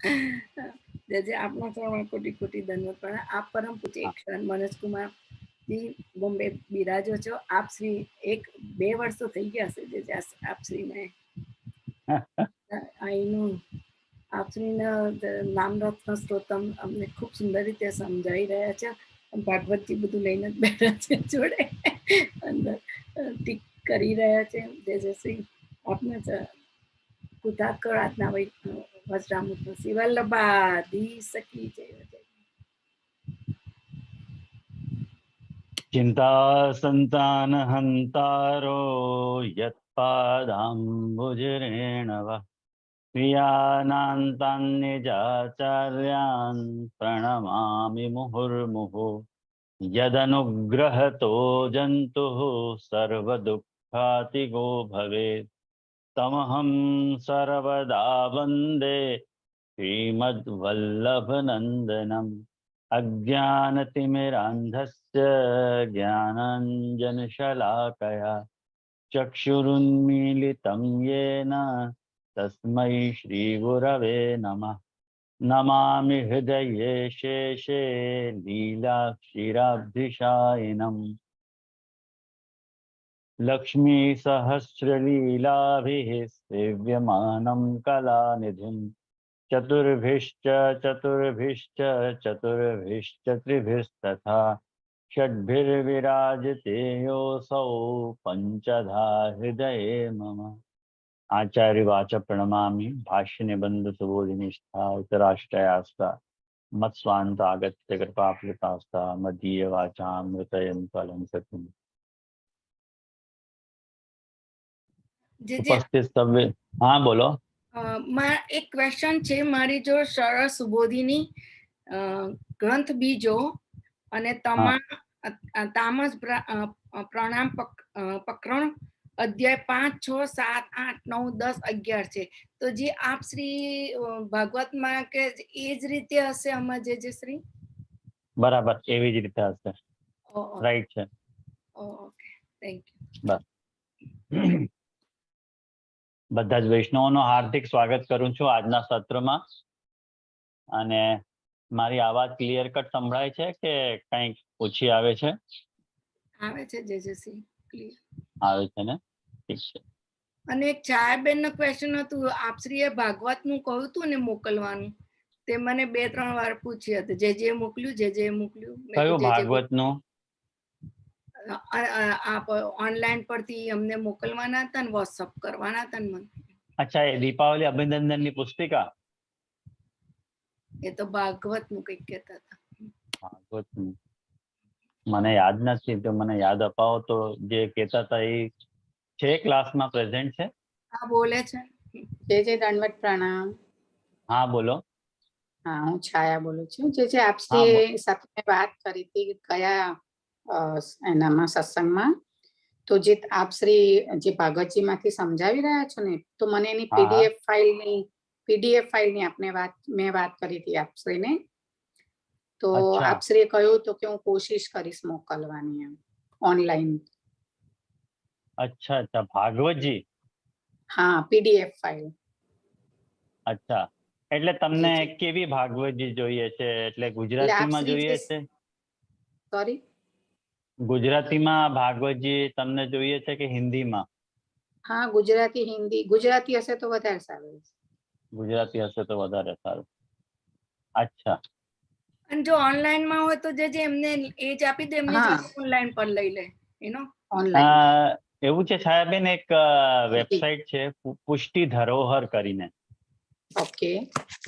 जैसे आपना चरण कोटि कोटि धन्यवाद। पण आप परम पूज्य एक क्षण मनोज कुमार जी બોમ્બે બિરાજો છો આપ શ્રી 1-2 વર્ષો થઈ ગયા છે જે આપ શ્રીને અહીંનું આપ શ્રીના નામ રત્ન સ્તોત્રમ અમને ખૂબ સુંદર રીતે સમજાવી રહ્યા છે ભાગવતજી બધું લઈને જ બેઠા છે જોડે અંદર ટીક કરી રહ્યા છે જય શ્રી આપને કૃતાર્થ આજ્ઞા વજરામૃત શિવલ્લભા સખી જય चिंता संतान हंतारो यत्पादाम्बुजरेणव प्रियानान्तान्निजाचार्यान् प्रणमामि मुहुर्मुहुः यदनुग्रहतो जन्तुः सर्वदुःखातिगो भवेत् तमहं सर्वदा वन्दे श्रीमद्वल्लभनन्दनम् अज्ञानतिमिरान्धस्य ज्ञानाञ्जनशलाकया चक्षुरुन्मीलितं येन तस्मै श्रीगुरवे नमः। नमामि हृदये शेषे लीलाक्षीराब्धिशायिनम् लक्ष्मीसहस्रलीलाभिः सेव्यमानं कलानिधिम् चतुर्भिश्च त्रिभिस्तथा षड्भिर्विराजते योऽसौ पंचधा हृदये मम। आचार्यवाच प्रणमामि भाष्य निबंध सुबोधिनिष्ठा उत्तराष्टयास्ता मत्स्वांत आगत्य कृपाप्लुतास्ता मदीय वाचामृतयन्तं सत्यम्। उपस्थित सभ्य हाँ बोलो। एक क्वेश्चन છે મારી જો સરળ સુબોધીની ગ્રંથ બીજો અને તામસ પ્રણામ પ્રકરણ અધ્યાય 5, 6, 7, 8, 9, 10, 11 છે તો જે આપ શ્રી ભાગવતમાં કે એ જ રીતે હશે આમાં જે શ્રી બરાબર એવી જ રીતે હશે રાઈટ છે ઓકે થેન્ક યુ બસ બધા જ વૈષ્ણવોનો હાર્દિક સ્વાગત કરું છું આજના સત્રમાં અને મારી આવાજ ક્લિયર કટ સંભળાય છે કે કંઈક ઓછી આવે છે આવે છે જેજેસી ક્લિયર આવે છે ને ઠીક છે અને એક છાયાબેનનો ક્વેશ્ચન હતું આપશ્રીએ ભાગવતનું કહ્યું હતું ને મોકલવાનું તે મને 2-3 વાર પૂછ્યું હતું જે મોકલ્યું કયું ભાગવતનું આપ ઓનલાઈન પરથી અમને મોકલવાના હતા ને વોટ્સઅપ કરવાના હતા ને મને અચ્છા એ દીપાવલી અભિનંદનની પુસ્તિકા એ તો ભાગવતનું કંઈક કહેતા હતા ભાગવતનું મને યાદ નથી તો મને યાદ અપાવો તો જે કહેતા હતા એ છે ક્લાસમાં પ્રેઝન્ટ છે હા બોલે છે જે દંડવત પ્રણામ હા બોલો હા હું છાયા બોલું છું જે આપસી સાથે વાત કરી હતી કયા એનામાં સત્સંગમાં તો જે આપ શ્રી જે ભાગવતજી માંથી સમજાવી રહ્યા છો ને તો મને એની પીડીએફ ફાઇલની આપને મેં વાત કરી હતી આપશ્રીને તો આપશ્રીએ કહ્યું તો કે હું કોશિશ કરીશ મોકલવાની એમ ઓનલાઈન અચ્છા અચ્છા ભાગવતજી હા પીડીએફ ફાઇલ અચ્છા એટલે તમને કેવી ભાગવતજી જોઈએ છે એટલે ગુજરાતીમાં જોઈએ છે સોરી ગુજરાતીમાં ભાગવતજી તમને જોઈએ છે કે હિન્દીમાં હા ગુજરાતી હિન્દી ગુજરાતી હશે તો વધારે સારું ગુજરાતી હશે તો વધારે સારું અચ્છા અને જો ઓનલાઈન માં હોય તો જે એમને એજ આપી દે એમની જોડે ઓનલાઈન પર લઈ લે ઓનલાઈન એવું છે છાયાબેન એક વેબસાઇટ છે પુષ્ટિ ધરોહર કરીને ઓકે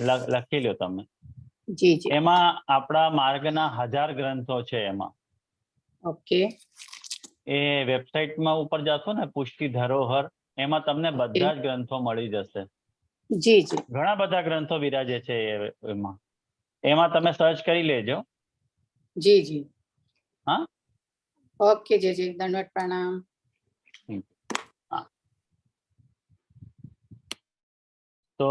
લખી લ્યો તમે જી જી એમાં આપણા માર્ગના 1000 ગ્રંથો છે એમાં ઓકે એ વેબસાઇટમાં ઉપર જશો ને પુષ્ટિ ધરોહર એમાં તમને બધા જ ગ્રંથો મળી જશે જી જી ઘણા બધા ગ્રંથો વિરાજે છે એમાં તમે સર્ચ કરી લેજો જી જી હા ओके जी जी धन्यवाद प्रणाम तो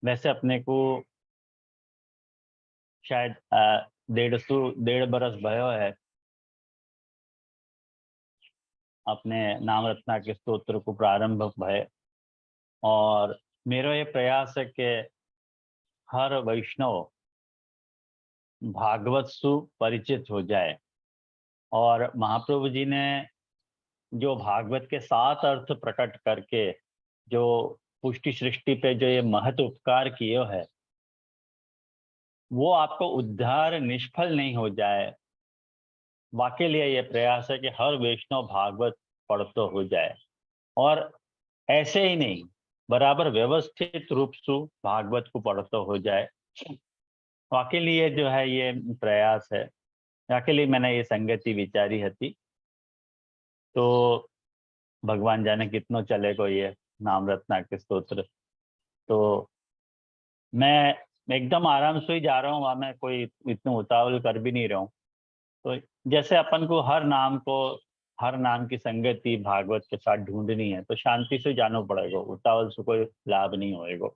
वैसे अपने को शायद 1.5 बरस भयो है अपने नाम रत्ना के स्तोत्र को प्रारंभ भय और मेरा ये प्रयास है कि हर वैष्णव भागवत सु परिचित हो जाए, और महाप्रभु जी ने जो भागवत के 7 अर्थ प्रकट करके जो पुष्टि सृष्टि पे जो ये महत्व उपकार किए है, वो आपको उद्धार निष्फल नहीं हो जाए, वाके लिए ये प्रयास है कि हर वैष्णव भागवत पढ़तो हो जाए, और ऐसे ही नहीं, बराबर व्यवस्थित रूप से भागवत को पढ़तो हो जाए। वाके लिए जो है ये प्रयास है, वाके लिए मैंने ये संगति विचारी हती। तो भगवान जाने कितनो चलेगो ये नाम रत्नाकर स्तोत्र। तो मैं एकदम आराम से ही जा रहा हूँ, वहां मैं कोई इतनी उतावल कर भी नहीं रहा हूँ। तो जैसे अपन को हर नाम की संगति भागवत के साथ ढूंढनी है, तो शांति से जाना पड़ेगा, उतावल से कोई लाभ नहीं होएगा।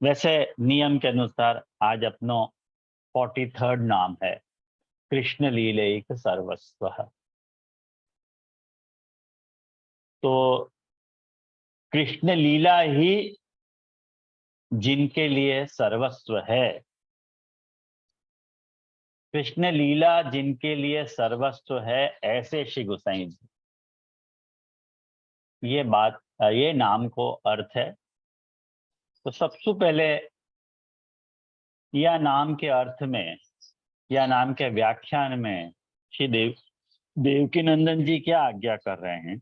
वैसे नियम के अनुसार आज अपनो 43rd नाम है कृष्ण लीलैक सर्वस्व। तो कृष्ण लीला ही जिनके लिए सर्वस्व है, कृष्ण लीला जिनके लिए सर्वस्व है, ऐसे श्री गोसाई जी, ये बात, ये नाम को अर्थ है। तो सबसे पहले या नाम के अर्थ में या नाम के व्याख्यान में श्री देवकी नंदन जी क्या आज्ञा कर रहे हैं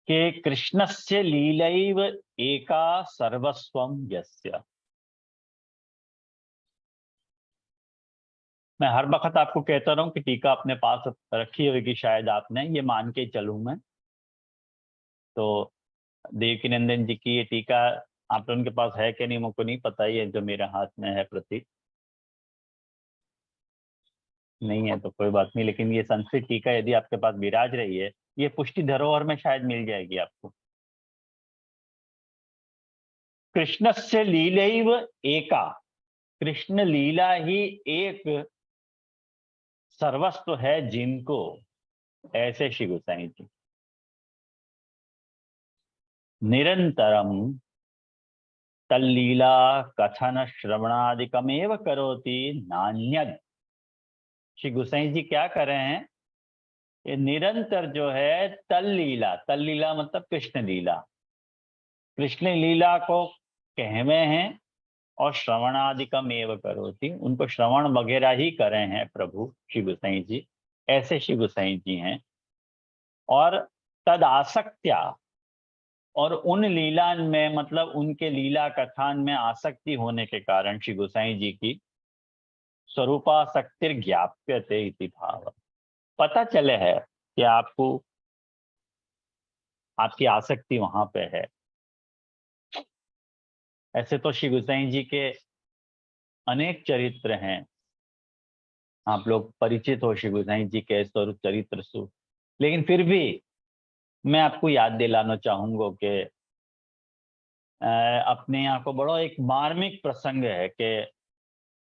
कि कृष्णस्य लीलैव एका सर्वस्वम यस्य। मैं हर वक्त आपको कहता रहा हूं कि टीका अपने पास रखी होगी, शायद आपने, ये मान के चलूं मैं। तो देवकी नंदन जी की ये टीका आप लोगों के पास है कि नहीं मुझको नहीं पता, ही है जो मेरे हाथ में है प्रतीक नहीं है तो कोई बात नहीं, लेकिन ये संस्कृत टीका यदि आपके पास विराज रही है, ये पुष्टि धरोहर में शायद मिल जाएगी आपको। कृष्णस्य लीलैव एका, कृष्ण लीला ही एक सर्वस्व है जिनको, ऐसे श्री गोसाई जी निरंतरम तल्लीला कथन श्रवणादिकमेव करोति नान्यद। श्री गोसाई जी क्या कर रहे हैं, ये निरंतर जो है तल्लीला, तल्लीला मतलब कृष्ण लीला, कृष्ण लीला को कहवे हैं, और श्रवणादिकम एव करोति, उनको श्रवण वगैरह ही करे हैं प्रभु श्री गोसाई जी, ऐसे श्री गोसाई जी हैं। और तद आसक्त्या, और उन लीला में मतलब उनके लीला कथान में आसक्ति होने के कारण श्री गोसाई जी की स्वरूपासक्तिर ज्ञाप्यते इति भाव, पता चले है कि आपको आपकी आसक्ति वहां पे है। ऐसे तो श्री गोसाई जी के अनेक चरित्र हैं, आप लोग परिचित हो श्री गोसाई जी के स्वरूप चरित्र से, लेकिन फिर भी मैं आपको याद दिलाना चाहूंगा कि अपने यहाँ को बड़ा एक मार्मिक प्रसंग है कि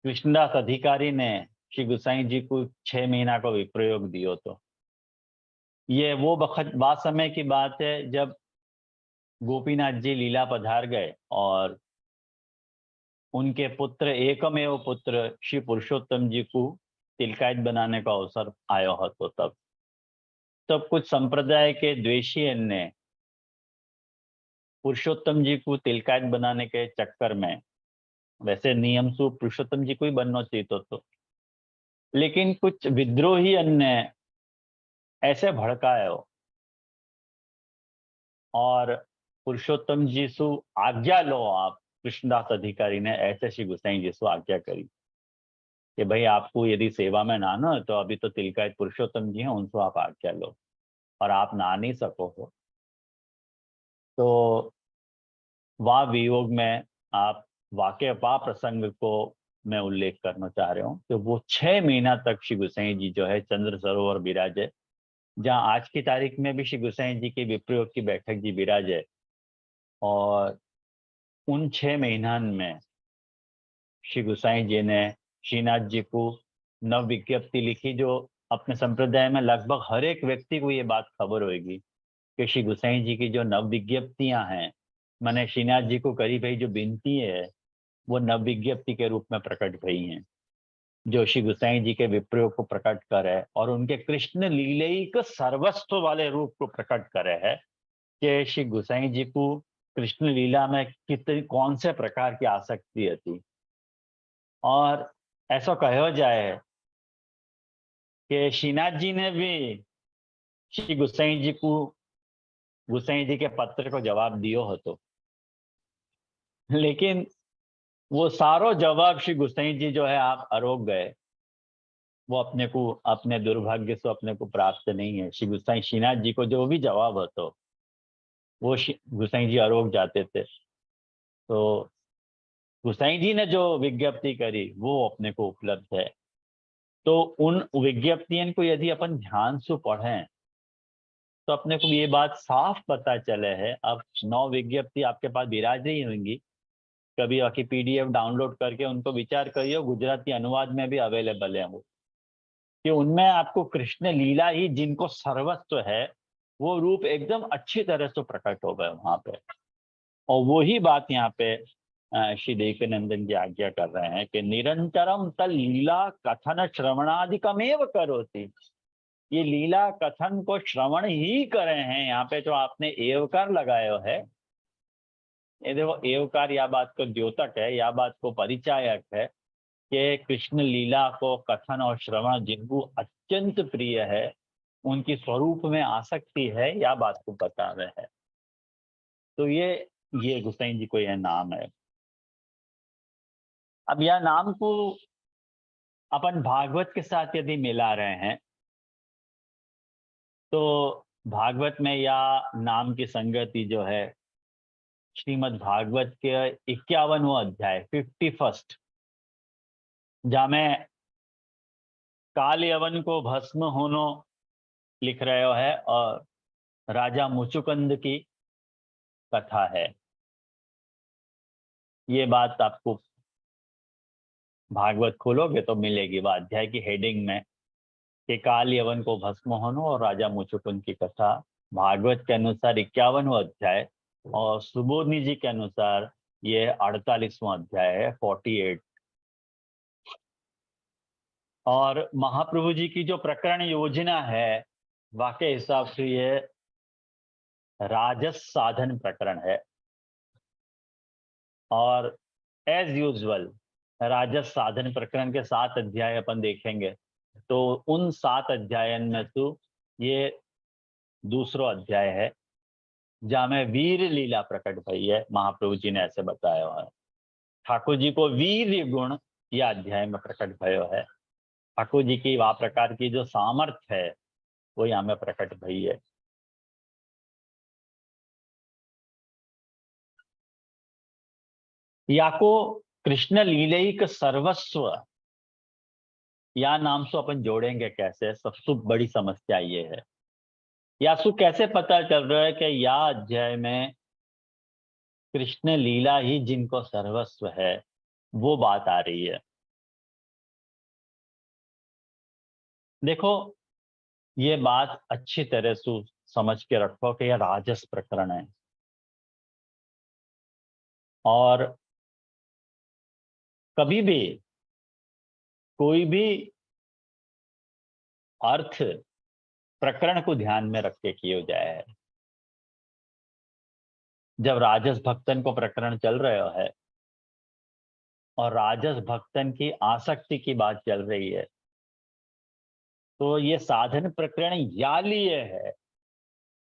कृष्णदास अधिकारी ने श्री गोसाई जी को 6 महीना का विप्रयोग दियो। तो ये वो वक्त समय की बात है जब गोपीनाथ जी लीला पधार गए, और उनके पुत्र एकमेव पुत्र श्री पुरुषोत्तम जी को तिलकायत बनाने का अवसर आया हो। तो तब कुछ संप्रदाय के द्वेषी ने पुरुषोत्तम जी को तिलकायत बनाने के चक्कर में, वैसे नियम से पुरुषोत्तम जी को ही बनना चाहिए तो, लेकिन कुछ विद्रोही ने ऐसे भड़काया और पुरुषोत्तम जी से आज्ञा लो आप, कृष्णदास अधिकारी ने ऐसे श्री गोसाई जी से आज्ञा करी कि भाई आपको यदि सेवा में ना ना, तो अभी तो तिलकायत पुरुषोत्तम जी हैं, उनसे आप आज्ञा लो, और आप ना नहीं सको हो। तो वाह वियोग में आप वाकई वाह प्रसंग को मैं उल्लेख करना चाह रहा हूँ कि वो 6 महीना तक श्री गोसाई जी जो है चंद्र सरोवर विराजे, जहाँ आज की तारीख में भी श्री गोसाई जी के विप्रयोग की बैठक जी विराजे। और उन 6 महीना में श्री गोसाई जी ने श्रीनाथ जी को नव विज्ञप्ति लिखी, जो अपने संप्रदाय में लगभग हर एक व्यक्ति को ये बात खबर होगी कि श्री गोसाई जी की जो नव विज्ञप्तियां हैं, मैंने श्रीनाथ जी को करी भाई जो विनती है वो नव विज्ञप्ति के रूप में प्रकट भई हैं, जो श्री गोसाई जी के विप्रयोग को प्रकट करे और उनके कृष्ण लीलैक सर्वस्व वाले रूप को प्रकट करे है कि श्री गोसाई जी को कृष्ण लीला में कितनी कौन से प्रकार की आसक्ति थी। और ऐसा कहो जाए कि श्रीनाथ जी ने भी श्री गोसाई जी को गोसाई जी के पत्र को जवाब दियो હતો, लेकिन वो सारो जवाब श्री गोसाई जी जो है आप आरोप गए, वो अपने को अपने दुर्भाग्य से अपने को प्राप्त नहीं है। श्री गोसाई श्रीनाथ जी को जो भी जवाब હતો वो गोसाई जी आरोप जाते थे। तो गोसाई जी ने जो विज्ञप्ति करी वो अपने को उपलब्ध है। तो उन विज्ञप्तियों को यदि अपन ध्यान से पढ़ें तो अपने को ये बात साफ पता चले है। अब 9 विज्ञप्ति आपके पास विराज रही होंगी, कभी बाकी PDF डाउनलोड करके उनको विचार करिए, गुजराती अनुवाद में भी अवेलेबल है वो, कि उनमें आपको कृष्ण लीला ही जिनको सर्वस्व है वो रूप एकदम अच्छी तरह से प्रकट हो गए वहां पे। और वही बात यहाँ पे श्री देवकीनंदन जी आज्ञा कर रहे हैं कि निरंतरम तल लीला कथन श्रवणादिकमेव करोति। ये लीला कथन को श्रवण ही करे हैं। यहाँ पे जो आपने एवकार लगाया है, ये देखो एवकार या बात को द्योतक है, या बात को परिचायक है कि कृष्ण लीला को कथन और श्रवण जिनको अत्यंत प्रिय है, उनकी स्वरूप में आसक्ति है, या बात को बता रहे हैं। तो ये गोसाई जी को यह नाम है। अब यह नाम को अपन भागवत के साथ यदि मिला रहे हैं तो भागवत में या नाम की संगति जो है श्रीमद् भागवत के 51वां अध्याय 51, जहाँ में काल यवन को भस्म होनो लिख रहे हो है और राजा मुचुकुंद की कथा है। ये बात आपको भागवत खोलोगे तो मिलेगी वह अध्याय की हेडिंग में कि काल यवन को भस्म होनो और राजा मुचुकुंद की कथा। भागवत के अनुसार 51वां अध्याय और सुबोधनी जी के अनुसार ये 48वां अध्याय है 48। और महाप्रभु जी की जो प्रकरण योजना है वाकई हिसाब से ये राजस साधन प्रकरण है। और एज यूजुअल राजस साधन प्रकरण के 7 अध्याय अपन देखेंगे, तो उन 7 अध्यायन में तो ये दूसरा अध्याय है जहाँ में वीर लीला प्रकट भई है। महाप्रभु जी ने ऐसे बताया है, ठाकुर जी को वीर गुण यह अध्याय में प्रकट भयो है। ठाकुर जी की वह प्रकार की जो सामर्थ्य है वो यहाँ में प्रकट भई है। याको कृष्ण लीलैक सर्वस्व या नाम से अपन जोड़ेंगे कैसे, सबसे बड़ी समस्या ये है। यासु कैसे पता चल रहा है कि या अध्याय में कृष्ण लीला ही जिनको सर्वस्व है वो बात आ रही है। देखो ये बात अच्छी तरह से समझ के रखो कि यह राजस प्रकरण है और कभी भी कोई भी अर्थ प्रकरण को ध्यान में रख के किया जाए। जब राजस भक्तन को प्रकरण चल रहा है और राजस भक्तन की आसक्ति की बात चल रही है तो ये साधन प्रकरण या लिए है,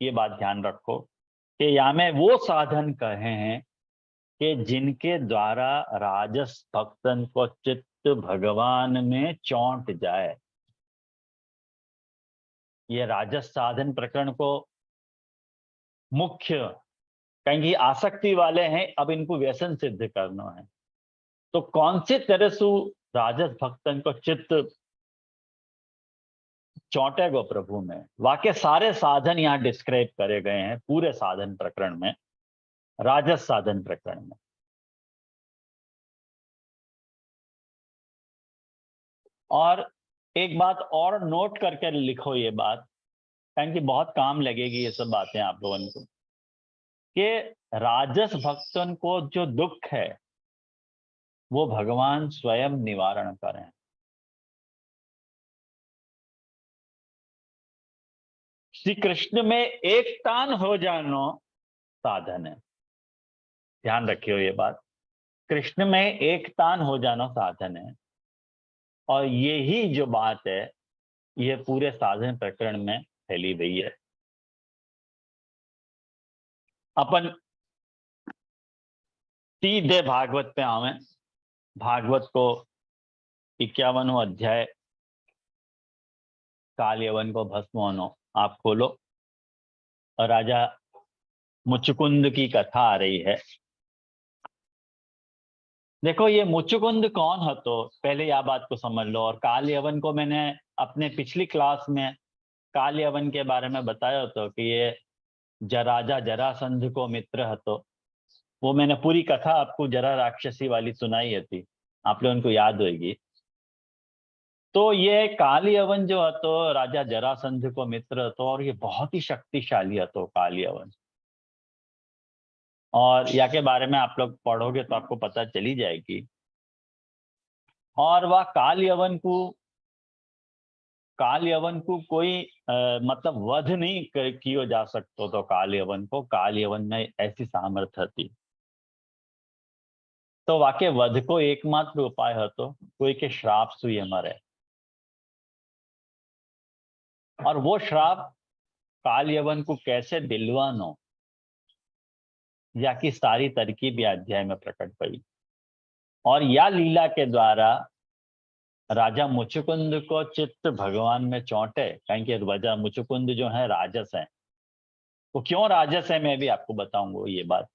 ये बात ध्यान रखो कि या में वो साधन कहे हैं कि जिनके द्वारा राजस भक्तन को चित्त भगवान में चौंट जाए। ये राजस साधन प्रकरण को मुख्य कहेंगे आसक्ति वाले हैं, अब इनको व्यसन सिद्ध करना है तो कौन से तरह से राजस भक्तन को चित्त चौंटेगो प्रभु में, वाकई सारे साधन यहाँ डिस्क्राइब करे गए हैं पूरे साधन प्रकरण में, राजस साधन प्रकरण में। और एक बात और नोट करके लिखो ये बात, कारण कि बहुत काम लगेगी ये सब बातें आप लोगों को, कि राजस भक्तन को जो दुख है वो भगवान स्वयं निवारण करें। श्री कृष्ण में एक तान हो जानो साधन है। ध्यान रखियो ये बात, कृष्ण में एक तान हो जाना साधन है। और यही जो बात है ये पूरे साधन प्रकरण में फैली हुई है। अपन सीधे भागवत पे आवे। भागवत को 51वां अध्याय काल यवन को भस्म होनो आप खोलो और राजा मुचुकुंद की कथा आ रही है। देखो ये मुचुकुंद कौन है, तो पहले यह बात को समझ लो। और काल यवन को मैंने अपने पिछली क्लास में काल यवन के बारे में बताया तो कि ये राजा जरासंध को मित्र है, तो वो मैंने पूरी कथा आपको जरा राक्षसी वाली सुनाई थी, आप लोगों को याद होगी। तो ये काल यवन जो है तो राजा जरासंध को मित्र तो, और ये बहुत ही शक्तिशाली है तो काल यवन। और या के बारे में आप लोग पढ़ोगे तो आपको पता चली जाएगी। और वह काल यवन को कोई मतलब वध नहीं किया जा सकता। तो काल यवन में ऐसी सामर्थ्य थी। तो वाके वध को एकमात्र उपाय है तो कोई के श्राप सुई मरे। और वो श्राप काल यवन को कैसे दिलवानो या की सारी तरकीब अध्याय में प्रकट पड़ी। और या लीला के द्वारा राजा मुचुकुंद को चित्त भगवान में चौंटे, कहीं कि राजा मुचुकुंद जो है राजस है। वो क्यों राजस है मैं भी आपको बताऊंगा ये बात।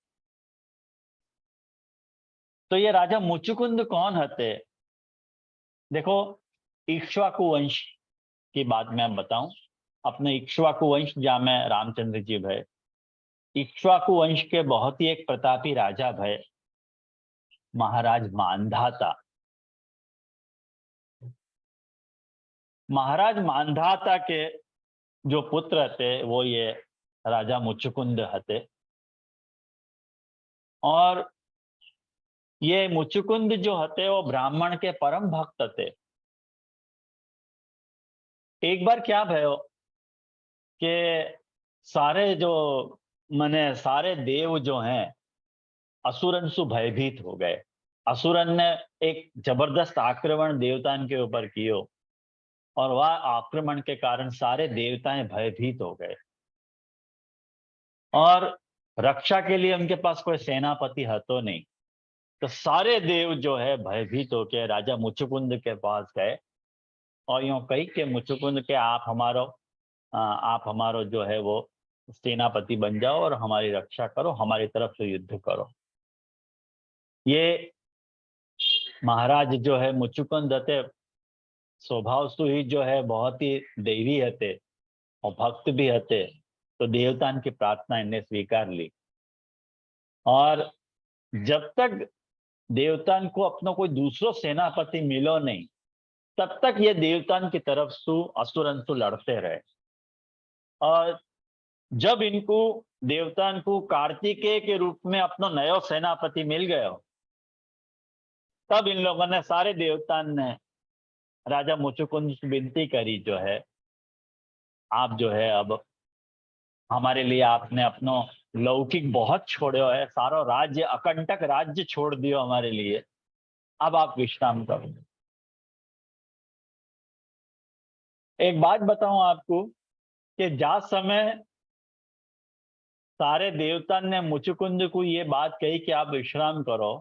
तो ये राजा मुचुकुंद कौन हते? देखो इक्ष्वाकु वंश की बात मैं बताऊं। अपने इक्ष्वाकु वंश जहाँ में रामचंद्र जी भय, इक्ष्वाकु वंश के बहुत ही एक प्रतापी राजा भय महाराज मांधाता। महाराज मांधाता के जो पुत्र थे वो ये राजा मुचुकुंद हते। और ये मुचुकुंद जो हते वो ब्राह्मण के परम भक्त थे। एक बार क्या भयो कि सारे देव जो हैं असुरन से भयभीत हो गए। असुरन ने एक जबरदस्त आक्रमण देवताओं के ऊपर कियो और वह आक्रमण के कारण सारे देवताएं भयभीत हो गए। और रक्षा के लिए उनके पास कोई सेनापति है तो नहीं। तो सारे देव जो है भयभीत होकर राजा मुचुकुंद के पास गए और यूं कही कि मुचुकुंद के आप हमारो जो है वो सेनापति बन जाओ और हमारी रक्षा करो, हमारी तरफ से युद्ध करो। ये महाराज जो है मुचुकुंद हते स्वभाव से ही जो है बहुत ही दैवी हते और भक्त भी हते। तो देवतान की प्रार्थना इन्हें स्वीकार ली। और जब तक देवतान को अपना कोई दूसरो सेनापति मिलो नहीं तब तक ये देवतान की तरफ से असुरन से लड़ते रहे। और जब इनको देवतान को कार्तिकेय के रूप में अपना नया सेनापति मिल गया तब इन लोगों ने सारे देवतान ने राजा मुचुकुंद से विनती करी जो है आप जो है अब हमारे लिए आपने अपनो लौकिक बहुत छोड़ो है, सारो राज्य अकंटक राज्य छोड़ दियो हमारे लिए, अब आप विश्राम करो। एक बात बताऊं आपको कि जा समय सारे देवता ने मुचुकुंद को ये बात कही कि आप विश्राम करो,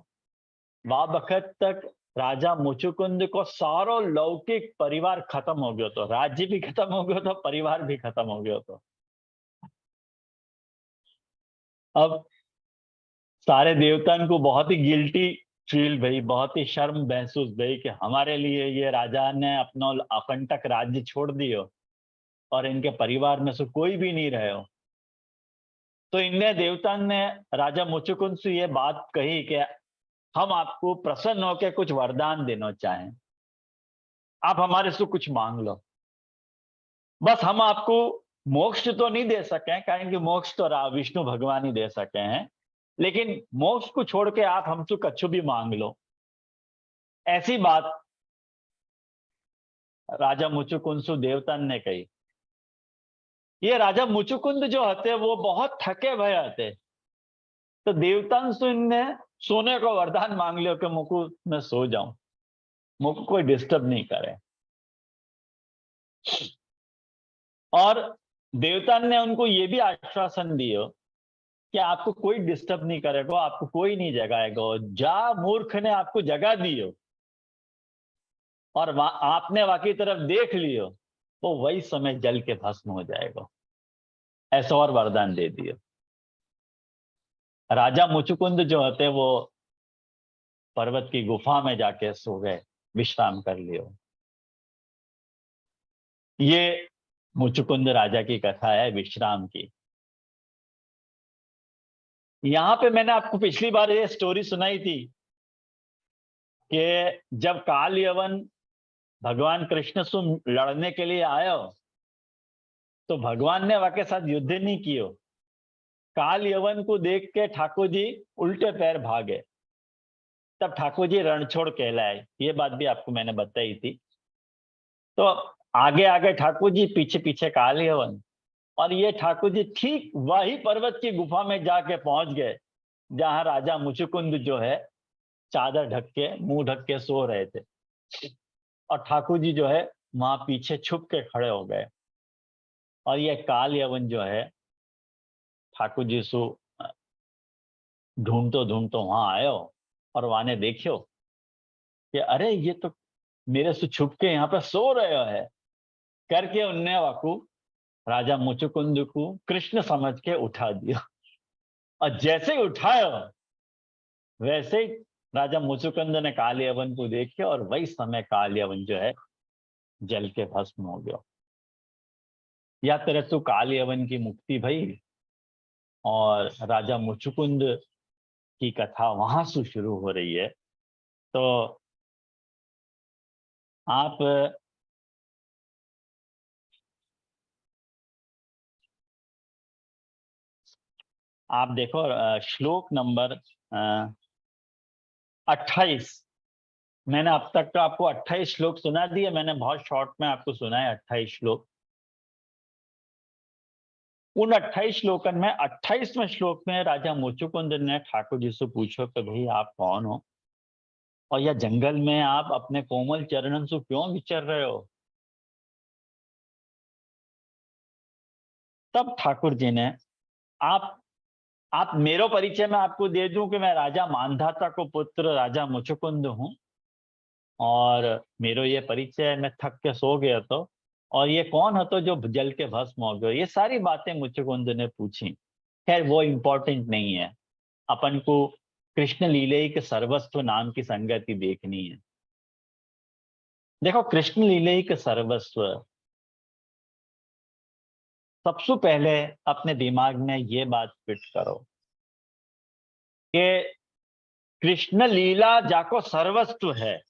वह वक्त तक राजा मुचुकुंद को सारो लौकिक परिवार खत्म हो गया। तो राज्य भी खत्म हो गया, तो परिवार भी खत्म हो गया। तो अब सारे देवताओं को बहुत ही गिल्टी फील भई, बहुत ही शर्म महसूस भई कि हमारे लिए ये राजा ने अपना अकंटक राज्य छोड़ दियो और इनके परिवार में से कोई भी नहीं रहे हो। तो इनने देवता ने राजा मुचुकुंद से ये बात कही कि हम आपको प्रसन्न होकर कुछ वरदान देना चाहें। आप हमारे से कुछ मांग लो, बस हम आपको मोक्ष तो नहीं दे सके, कारण कि मोक्ष तो विष्णु भगवान ही दे सके हैं, लेकिन मोक्ष को छोड़ के आप हमसे कछु भी मांग लो। ऐसी बात राजा मुचुकुंद देवतन ने कही। ये राजा मुचुकुंद जो हते वो बहुत थके भय हते, तो देवतन ने सोने को वरदान मांग लियो कि मुझको मैं सो जाऊं, मुझको कोई डिस्टर्ब नहीं करे। और देवता ने उनको ये भी आश्वासन दियो कि आपको कोई डिस्टर्ब नहीं करेगा, आपको कोई नहीं जगाएगा। जा मूर्ख ने आपको जगा दियो और आपने वाकी तरफ देख लियो, वो वही समय जल के भस्म हो जाएगा। ऐसा और वरदान दे दियो। राजा मुचुकुंद जो होते वो पर्वत की गुफा में जाके सो गए, विश्राम कर लियो। ये मुचुकुंद राजा की कथा है विश्राम की। यहां पे मैंने आपको पिछली बार ये स्टोरी सुनाई थी कि जब काल यवन भगवान कृष्ण से लड़ने के लिए आयो, तो भगवान ने वाके साथ युद्ध नहीं कियो। काल यवन को देख के ठाकुर जी उल्टे पैर भागे, तब ठाकुर जी रणछोड़ कहलाए। ये बात भी आपको मैंने बताई थी। तो आगे आगे ठाकुर जी, पीछे पीछे काल यवन, और ये ठाकुर जी ठीक वही पर्वत की गुफा में जाके पहुंच गए जहां राजा मुचुकुंद जो है चादर ढक के, मुंह ढक के सो रहे थे। और ठाकुर जी जो है वहां पीछे छुप के खड़े हो गए। और ये काल यवन जो है ठाकुर जी सो ढूंढतो वहां आयो और वहां ने देखियो कि अरे ये तो मेरे से छुप के यहाँ पे सो रहे है करके उनने वाकू राजा मुचुकुंद को कृष्ण समझ के उठा दिया। और जैसे ही उठाया वैसे ही राजा मुचुकुंद ने काल यवन को देखे और वही समय काल यवन जो है जल के भस्म हो गया। या तरह तो काल यवन की मुक्ति भई और राजा मुचुकुंद की कथा वहां से शुरू हो रही है। तो आप देखो श्लोक नंबर 28। मैंने अब तक तो आपको 28 श्लोक सुना दिए, मैंने बहुत शॉर्ट में आपको सुनाए 28 श्लोक। उन 28 श्लोकन में 28वें श्लोक में राजा मुचुकुंद ने ठाकुर जी से पूछो कि भाई आप कौन हो और यह जंगल में आप अपने कोमल चरणन से क्यों विचर रहे हो। तब ठाकुर जी ने आप मेरो परिचय में आपको दे दूं कि मैं राजा मानधाता को पुत्र राजा मुचुकुंद हूं और मेरो ये परिचय मैं थक के सो गया तो, और ये कौन है तो जो जल के भस्म हो गए। ये सारी बातें मुचुकुंद ने पूछी। खैर वो इम्पोर्टेंट नहीं है, अपन को कृष्ण लीले के सर्वस्व नाम की संगति देखनी है। देखो कृष्ण लीले के सर्वस्व, सबसे पहले अपने दिमाग में ये बात फिट करो कि कृष्ण लीला जाको सर्वस्व है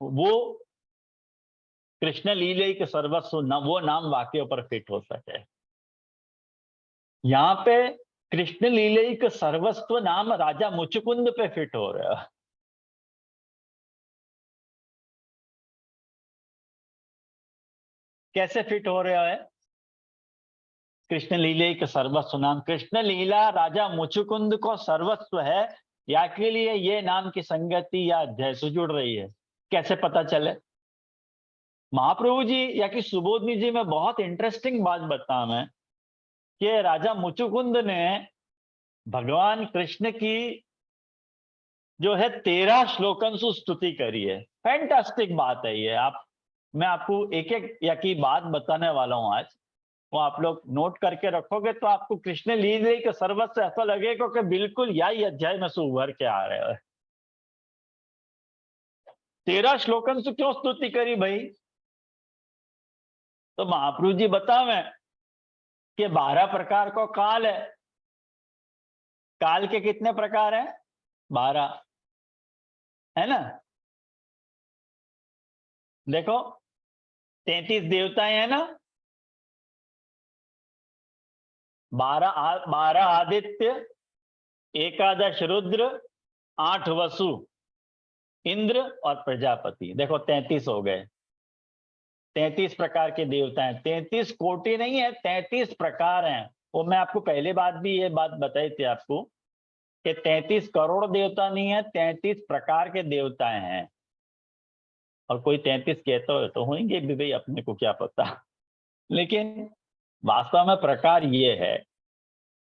वो कृष्ण लीले के सर्वस्व न वो नाम वाक्य पर फिट हो सके। यहां पे कृष्ण लीले के सर्वस्व नाम राजा मुचुकुंद पे फिट हो रहा है। कैसे फिट हो रहा है? कृष्ण लीले के सर्वस्व नाम, कृष्ण लीला राजा मुचुकुंद को सर्वस्व है या के लिए ये नाम की संगति या अध्याय से जुड़ रही है। कैसे पता चले? महाप्रभु जी या कि सुबोधनी जी में बहुत इंटरेस्टिंग बात बता मैं कि राजा मुचुकुंद ने भगवान कृष्ण की जो है 13 श्लोकन से स्तुति करी है। फैंटास्टिक बात है ये। मैं आपको एक एक या की बात बताने वाला हूं आज, वो आप लोग नोट करके रखोगे तो आपको कृष्ण लीले के सर्वस्व ऐसा लगेगा कि बिल्कुल यही अध्याय में से उभर के आ रहे हो। 13 श्लोकन से क्यों स्तुति करी भाई? तो महाप्रभु जी बतावे कि 12 प्रकार का काल है। काल के कितने प्रकार हैं? 12। है ना। देखो 33 देवताएं हैं ना, 12 आदित्य, 11 रुद्र, 8 वसु, इंद्र और प्रजापति। देखो 33 हो गए। 33 प्रकार के देवता हैं। 33 कोटि नहीं है, 33 प्रकार हैं। वो मैं आपको पहले बात भी ये बात बताई थी आपको कि 33 करोड़ देवता नहीं है, 33 प्रकार के देवता हैं। और कोई 33 कहते हो तो होंगे भी भाई, अपने को क्या पता। लेकिन वास्तव में प्रकार ये है।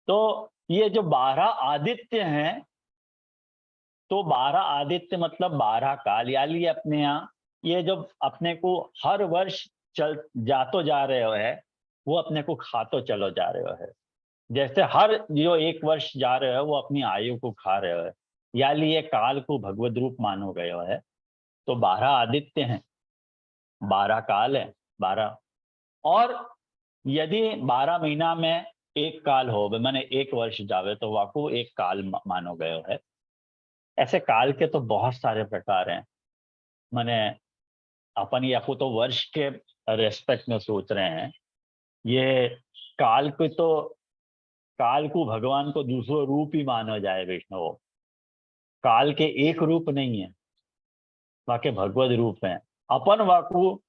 तो ये जो 12 आदित्य हैं, तो 12 आदित्य मतलब 12 काल, यानी अपने यहाँ ये जो अपने को हर वर्ष चल जातो जा रहे हो है, वो अपने को खातो चलो जा रहे हो है। जैसे हर जो 1 वर्ष जा रहे हो वो अपनी आयु को खा रहे हो है, यानी ये काल को भगवत रूप मानो गए हो है। तो 12 आदित्य हैं, 12 काल है, 12। और यदि 12 महीना में एक काल हो, मैंने 1 वर्ष जावे तो वाकू एक काल मानो गयो है। ऐसे काल के तो बहुत सारे प्रकार हैं। मैंने अपन या तो वर्ष के रेस्पेक्ट में सोच रहे हैं। ये काल को भगवान को दूसरा रूप ही माना जाए वैष्णव। काल के एक रूप नहीं है, वाके भगवत रूप है। अपन वाकू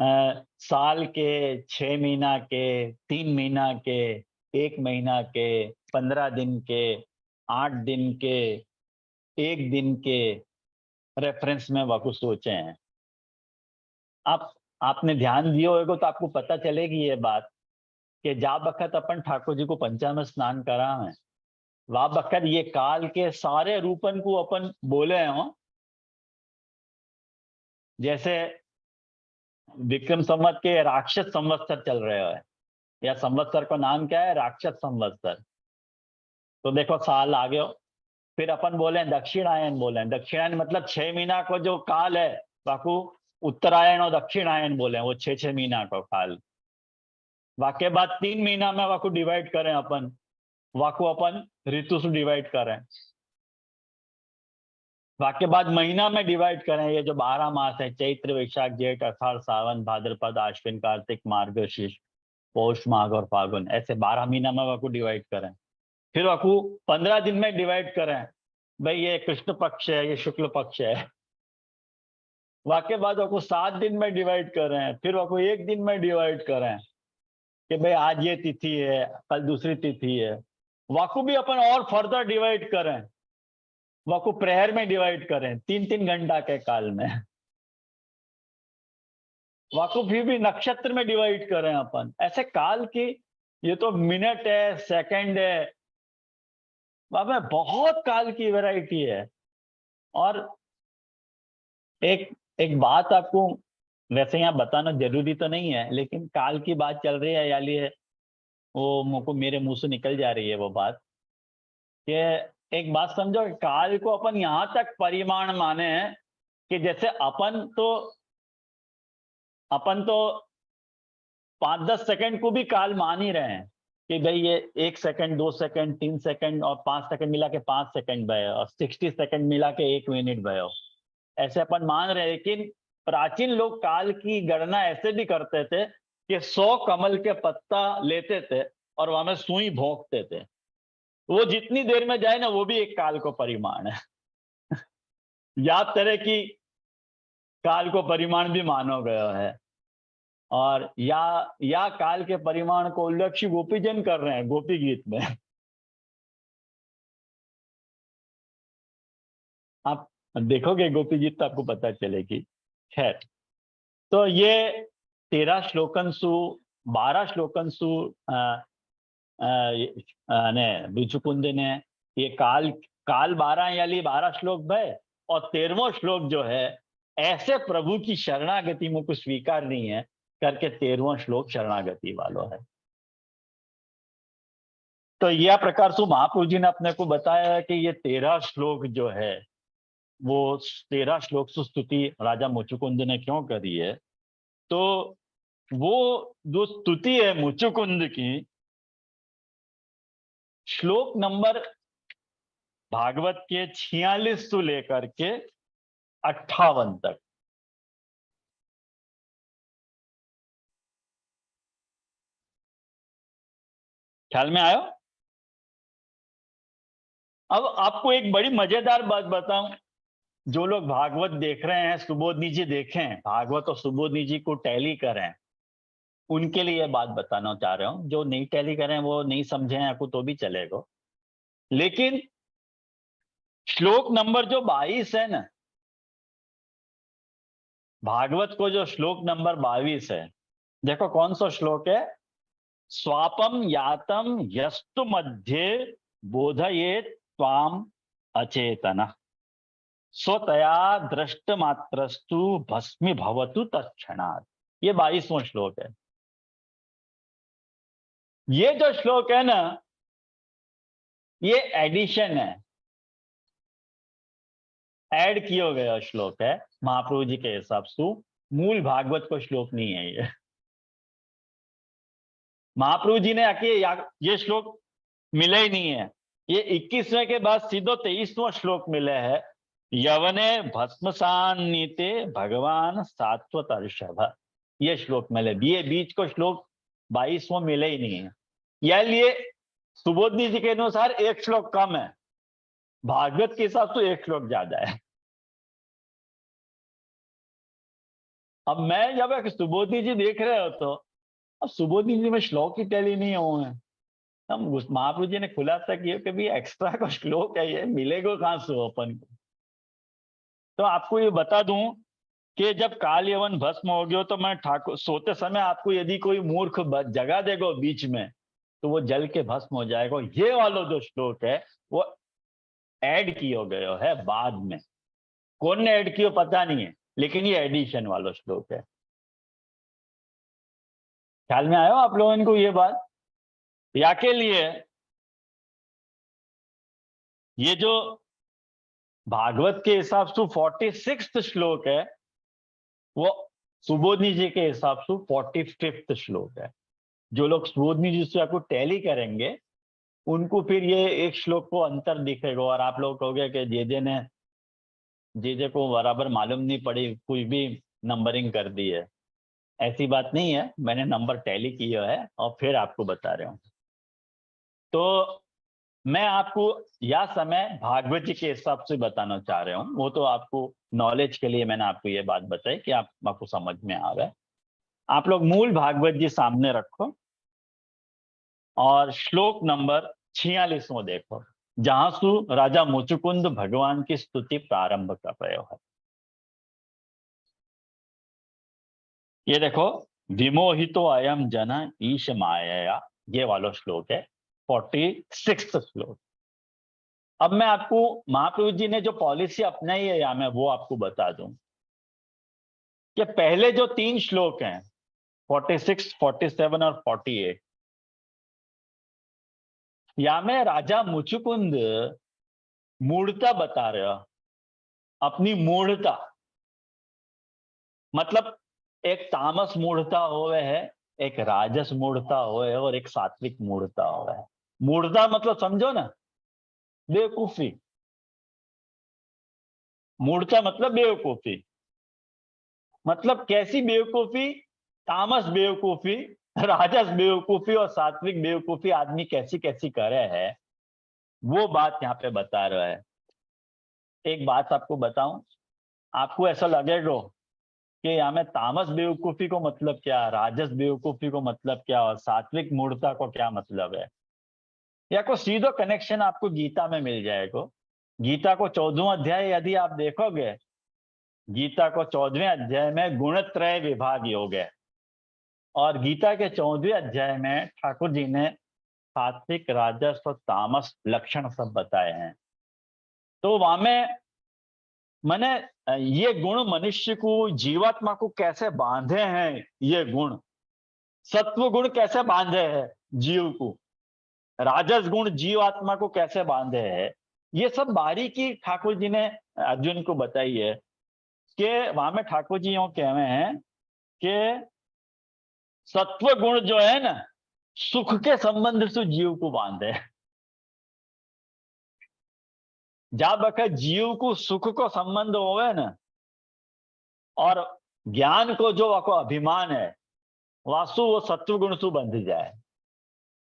साल के 6 महीना के, 3 महीना के, 1 महीना के, 15 दिन के, 8 दिन के, 1 दिन के रेफरेंस में वाकू सोचे हैं। आपने ध्यान दिया होगा तो आपको पता चलेगी ये बात कि जा बखत अपन ठाकुर जी को पंचामृत स्नान करा है, वा बखत ये काल के सारे रूपन को अपन बोले हो। जैसे विक्रम संवत के राक्षस संवत्सर चल रहे हो है, या संवत्सर का नाम क्या है, राक्षस संवत्सर। तो देखो साल आ गए। फिर अपन बोले दक्षिणायन, बोले दक्षिणायन मतलब 6 महीना को जो काल है वाकू उत्तरायण और दक्षिणायन बोले, वो 6 महीना का काल। वाके बाद 3 महीना में वाकू डिवाइड करें अपन, वाकू अपन ऋतु से डिवाइड करें। वाके बाद महीना में डिवाइड करें। ये जो 12 मास है, चैत्र वैशाख जेठ अषाढ़ सावन भाद्रपद आश्विन कार्तिक मार्गशीर्ष पौष माघ और फागुन, ऐसे 12 महीना में वाकू डिवाइड करें। फिर वाकू 15 दिन में डिवाइड करें, भाई ये कृष्ण पक्ष है, ये शुक्ल पक्ष है। वाके बाद वाकू 7 दिन में डिवाइड करें, फिर वाकू 1 दिन में डिवाइड करें कि भाई आज ये तिथि है, कल दूसरी तिथि है। वाकू भी अपन और फर्दर डिवाइड करें, वाकू प्रहर में डिवाइड करें, 3-3 घंटा के काल में। वाकू फिर भी नक्षत्र में डिवाइड करें अपन। ऐसे काल की ये तो मिनट है, सेकंड है, वहां बहुत काल की वैरायटी है। और एक बात आपको वैसे यहाँ बताना जरूरी तो नहीं है, लेकिन काल की बात चल रही है, यानी वो मुझको मेरे मुंह से निकल जा रही है वो बात कि एक बात समझो, काल को अपन यहां तक परिमाण माने हैं कि जैसे अपन तो 5-10 सेकंड को भी काल मान ही रहे हैं कि भाई ये 1 सेकंड, 2 सेकंड, 3 सेकंड और 5 सेकंड मिला के 5 सेकंड भय, और 60 सेकंड मिला के 1 मिनट भय, ऐसे अपन मान रहे हैं। लेकिन प्राचीन लोग काल की गणना ऐसे भी करते थे कि 100 कमल के पत्ता लेते थे और वहां में सुई भोंकते थे। वो जितनी देर में जाए ना, वो भी एक काल को परिमाण है। याद तरह की काल को परिमाण भी मानो गया है। और या काल के परिमाण को लक्ष्य गोपीजन कर रहे हैं गोपी गीत में। आप देखोगे गोपी गीत तो आपको पता चलेगी। खैर, तो ये 13 श्लोकन सु 12 श्लोकन सु ने बिचुकुंद ने ये काल 12 यानी 12 श्लोक भय, और 13वां श्लोक जो है ऐसे प्रभु की शरणागति मुझको स्वीकार नहीं है करके 13वां श्लोक शरणागति वालों है। तो यह प्रकार से महाप्रभु जी ने अपने को बताया है कि ये 13 श्लोक जो है वो 13 श्लोक से स्तुति राजा मुचुकुंद ने क्यों करी है। तो वो जो स्तुति है मुचुकुंद की, श्लोक नंबर भागवत के 46 से लेकर के 58 तक। ख्याल में आयो? अब आपको एक बड़ी मजेदार बात बताऊं, जो लोग भागवत देख रहे हैं, सुबोधनी जी देखें भागवत और सुबोधनी जी को टैली करें, उनके लिए बात बताना चाह रहा हूं। जो नहीं टैली करें वो नहीं समझे आपको तो भी चलेगा, लेकिन श्लोक नंबर जो 22 है ना, भागवत को जो श्लोक नंबर 22 है, देखो कौन सा श्लोक है। स्वापम यातम यस्तु मध्ये बोधयेत त्वाम अचेतन स्वतया दृष्ट मात्रस्तु भस्मी भवतु तत्क्षणात्। ये 22वां श्लोक है। ये जो श्लोक है ना, ये एडिशन है, ऐड किया गया श्लोक है महाप्रभु जी के हिसाब से। मूल भागवत को श्लोक नहीं है ये। महाप्रभु जी ने आके ये श्लोक मिले ही नहीं है। ये 21वें के बाद सीधो 23वां श्लोक मिले है। यवने भस्मसान्नीते भगवान सात्वत ऋषभ, ये श्लोक मिले। ये बीच को श्लोक 22वां मिले ही नहीं है। या लिए सुबोधनी जी के अनुसार एक श्लोक कम है, भागवत के हिसाब से एक श्लोक ज्यादा है। अब मैं जब एक सुबोधनी जी देख रहे हो तो अब सुबोधनी जी में श्लोक ही टैली नहीं हुए हैं। हम महाप्रभु जी ने खुलासा किया कि भी एक्स्ट्रा का श्लोक है, ये मिलेगा कहां से अपन को। तो आपको ये बता दूं कि जब काल यवन भस्म हो गया तो मैं ठाकुर सोते समय आपको यदि कोई मूर्ख जगा देगा बीच में तो वो जल के भस्म हो जाएगा। ये वाला जो श्लोक है वो ऐड किया गया है बाद में। कौन ने ऐड किया पता नहीं है, लेकिन ये एडिशन वाला श्लोक है। ख्याल में आयो आप लोगों को ये बात? या के लिए ये जो भागवत के हिसाब से 46वां श्लोक है, वो सुबोधनी जी के हिसाब से 45वां श्लोक है। जो लोग सुबोधनी जी से आपको टैली करेंगे उनको फिर ये एक श्लोक को अंतर दिखेगा। और आप लोग कहोगे कि जे को बराबर मालूम नहीं पड़ी, कुछ भी नंबरिंग कर दी है। ऐसी बात नहीं है, मैंने नंबर टैली किया है और फिर आपको बता रहा हूं। तो मैं आपको यह समय भागवत जी के हिसाब से बताना चाह रहा हूं। वो तो आपको नॉलेज के लिए मैंने आपको ये बात बताई कि आपको समझ में आ रहा है। आप लोग मूल भागवत जी सामने रखो और श्लोक नंबर 46वां देखो, जहां सु राजा मुचुकुंद भगवान की स्तुति प्रारंभ कर रहे हो। ये देखो, विमोहितो अयम जन ईश माया, ये वाला श्लोक है 46वां श्लोक। अब मैं आपको महाप्रभु जी ने जो पॉलिसी अपनाई है या मैं वो आपको बता दूं कि पहले जो 3 श्लोक हैं 46, 47 और 48, या में राजा मुचुकुंद मूढ़ता बता रहे हो, अपनी मूढ़ता। मतलब एक तामस मूढ़ता होवे है, एक राजस मूढ़ता होवे है और एक सात्विक मूढ़ता होवे है। मूढ़ता मतलब समझो ना, बेवकूफी। मूढ़ता मतलब बेवकूफी। मतलब कैसी बेवकूफी? तामस बेवकूफी, राजस बेवकूफी और सात्विक बेवकूफी आदमी कैसी कैसी करे है, वो बात यहाँ पे बता रहा है। एक बात आपको बताऊं, आपको ऐसा लगेगा कि यहाँ में तामस बेवकूफी को मतलब क्या, राजस बेवकूफी को मतलब क्या और सात्विक मूढ़ता को क्या मतलब है। या को सीधो कनेक्शन आपको गीता में मिल जाएगा। गीता को 14वां अध्याय यदि आप देखोगे, गीता को 14वें अध्याय में गुणत्रय विभाग योग है और गीता के 14वें अध्याय में ठाकुर जी ने सात्विक, राजस और तामस लक्षण सब बताए हैं। तो वहां में मैंने ये गुण मनुष्य को, जीवात्मा को कैसे बांधे हैं, ये गुण सत्व गुण कैसे बांधे हैं जीव को, राजस गुण जीवात्मा को कैसे बांधे हैं, ये सब बारीकी ठाकुर जी ने अर्जुन को बताई है। कि वहां में ठाकुर जी यूं कह रहे हैं कि सत्व गुण जो है ना, सुख के संबंध से जीव को बांधे। जब बखत जीव को सुख को संबंध होवे ना, और ज्ञान को जो वाको अभिमान है वासु वो सत्व गुण सु बंध जाए।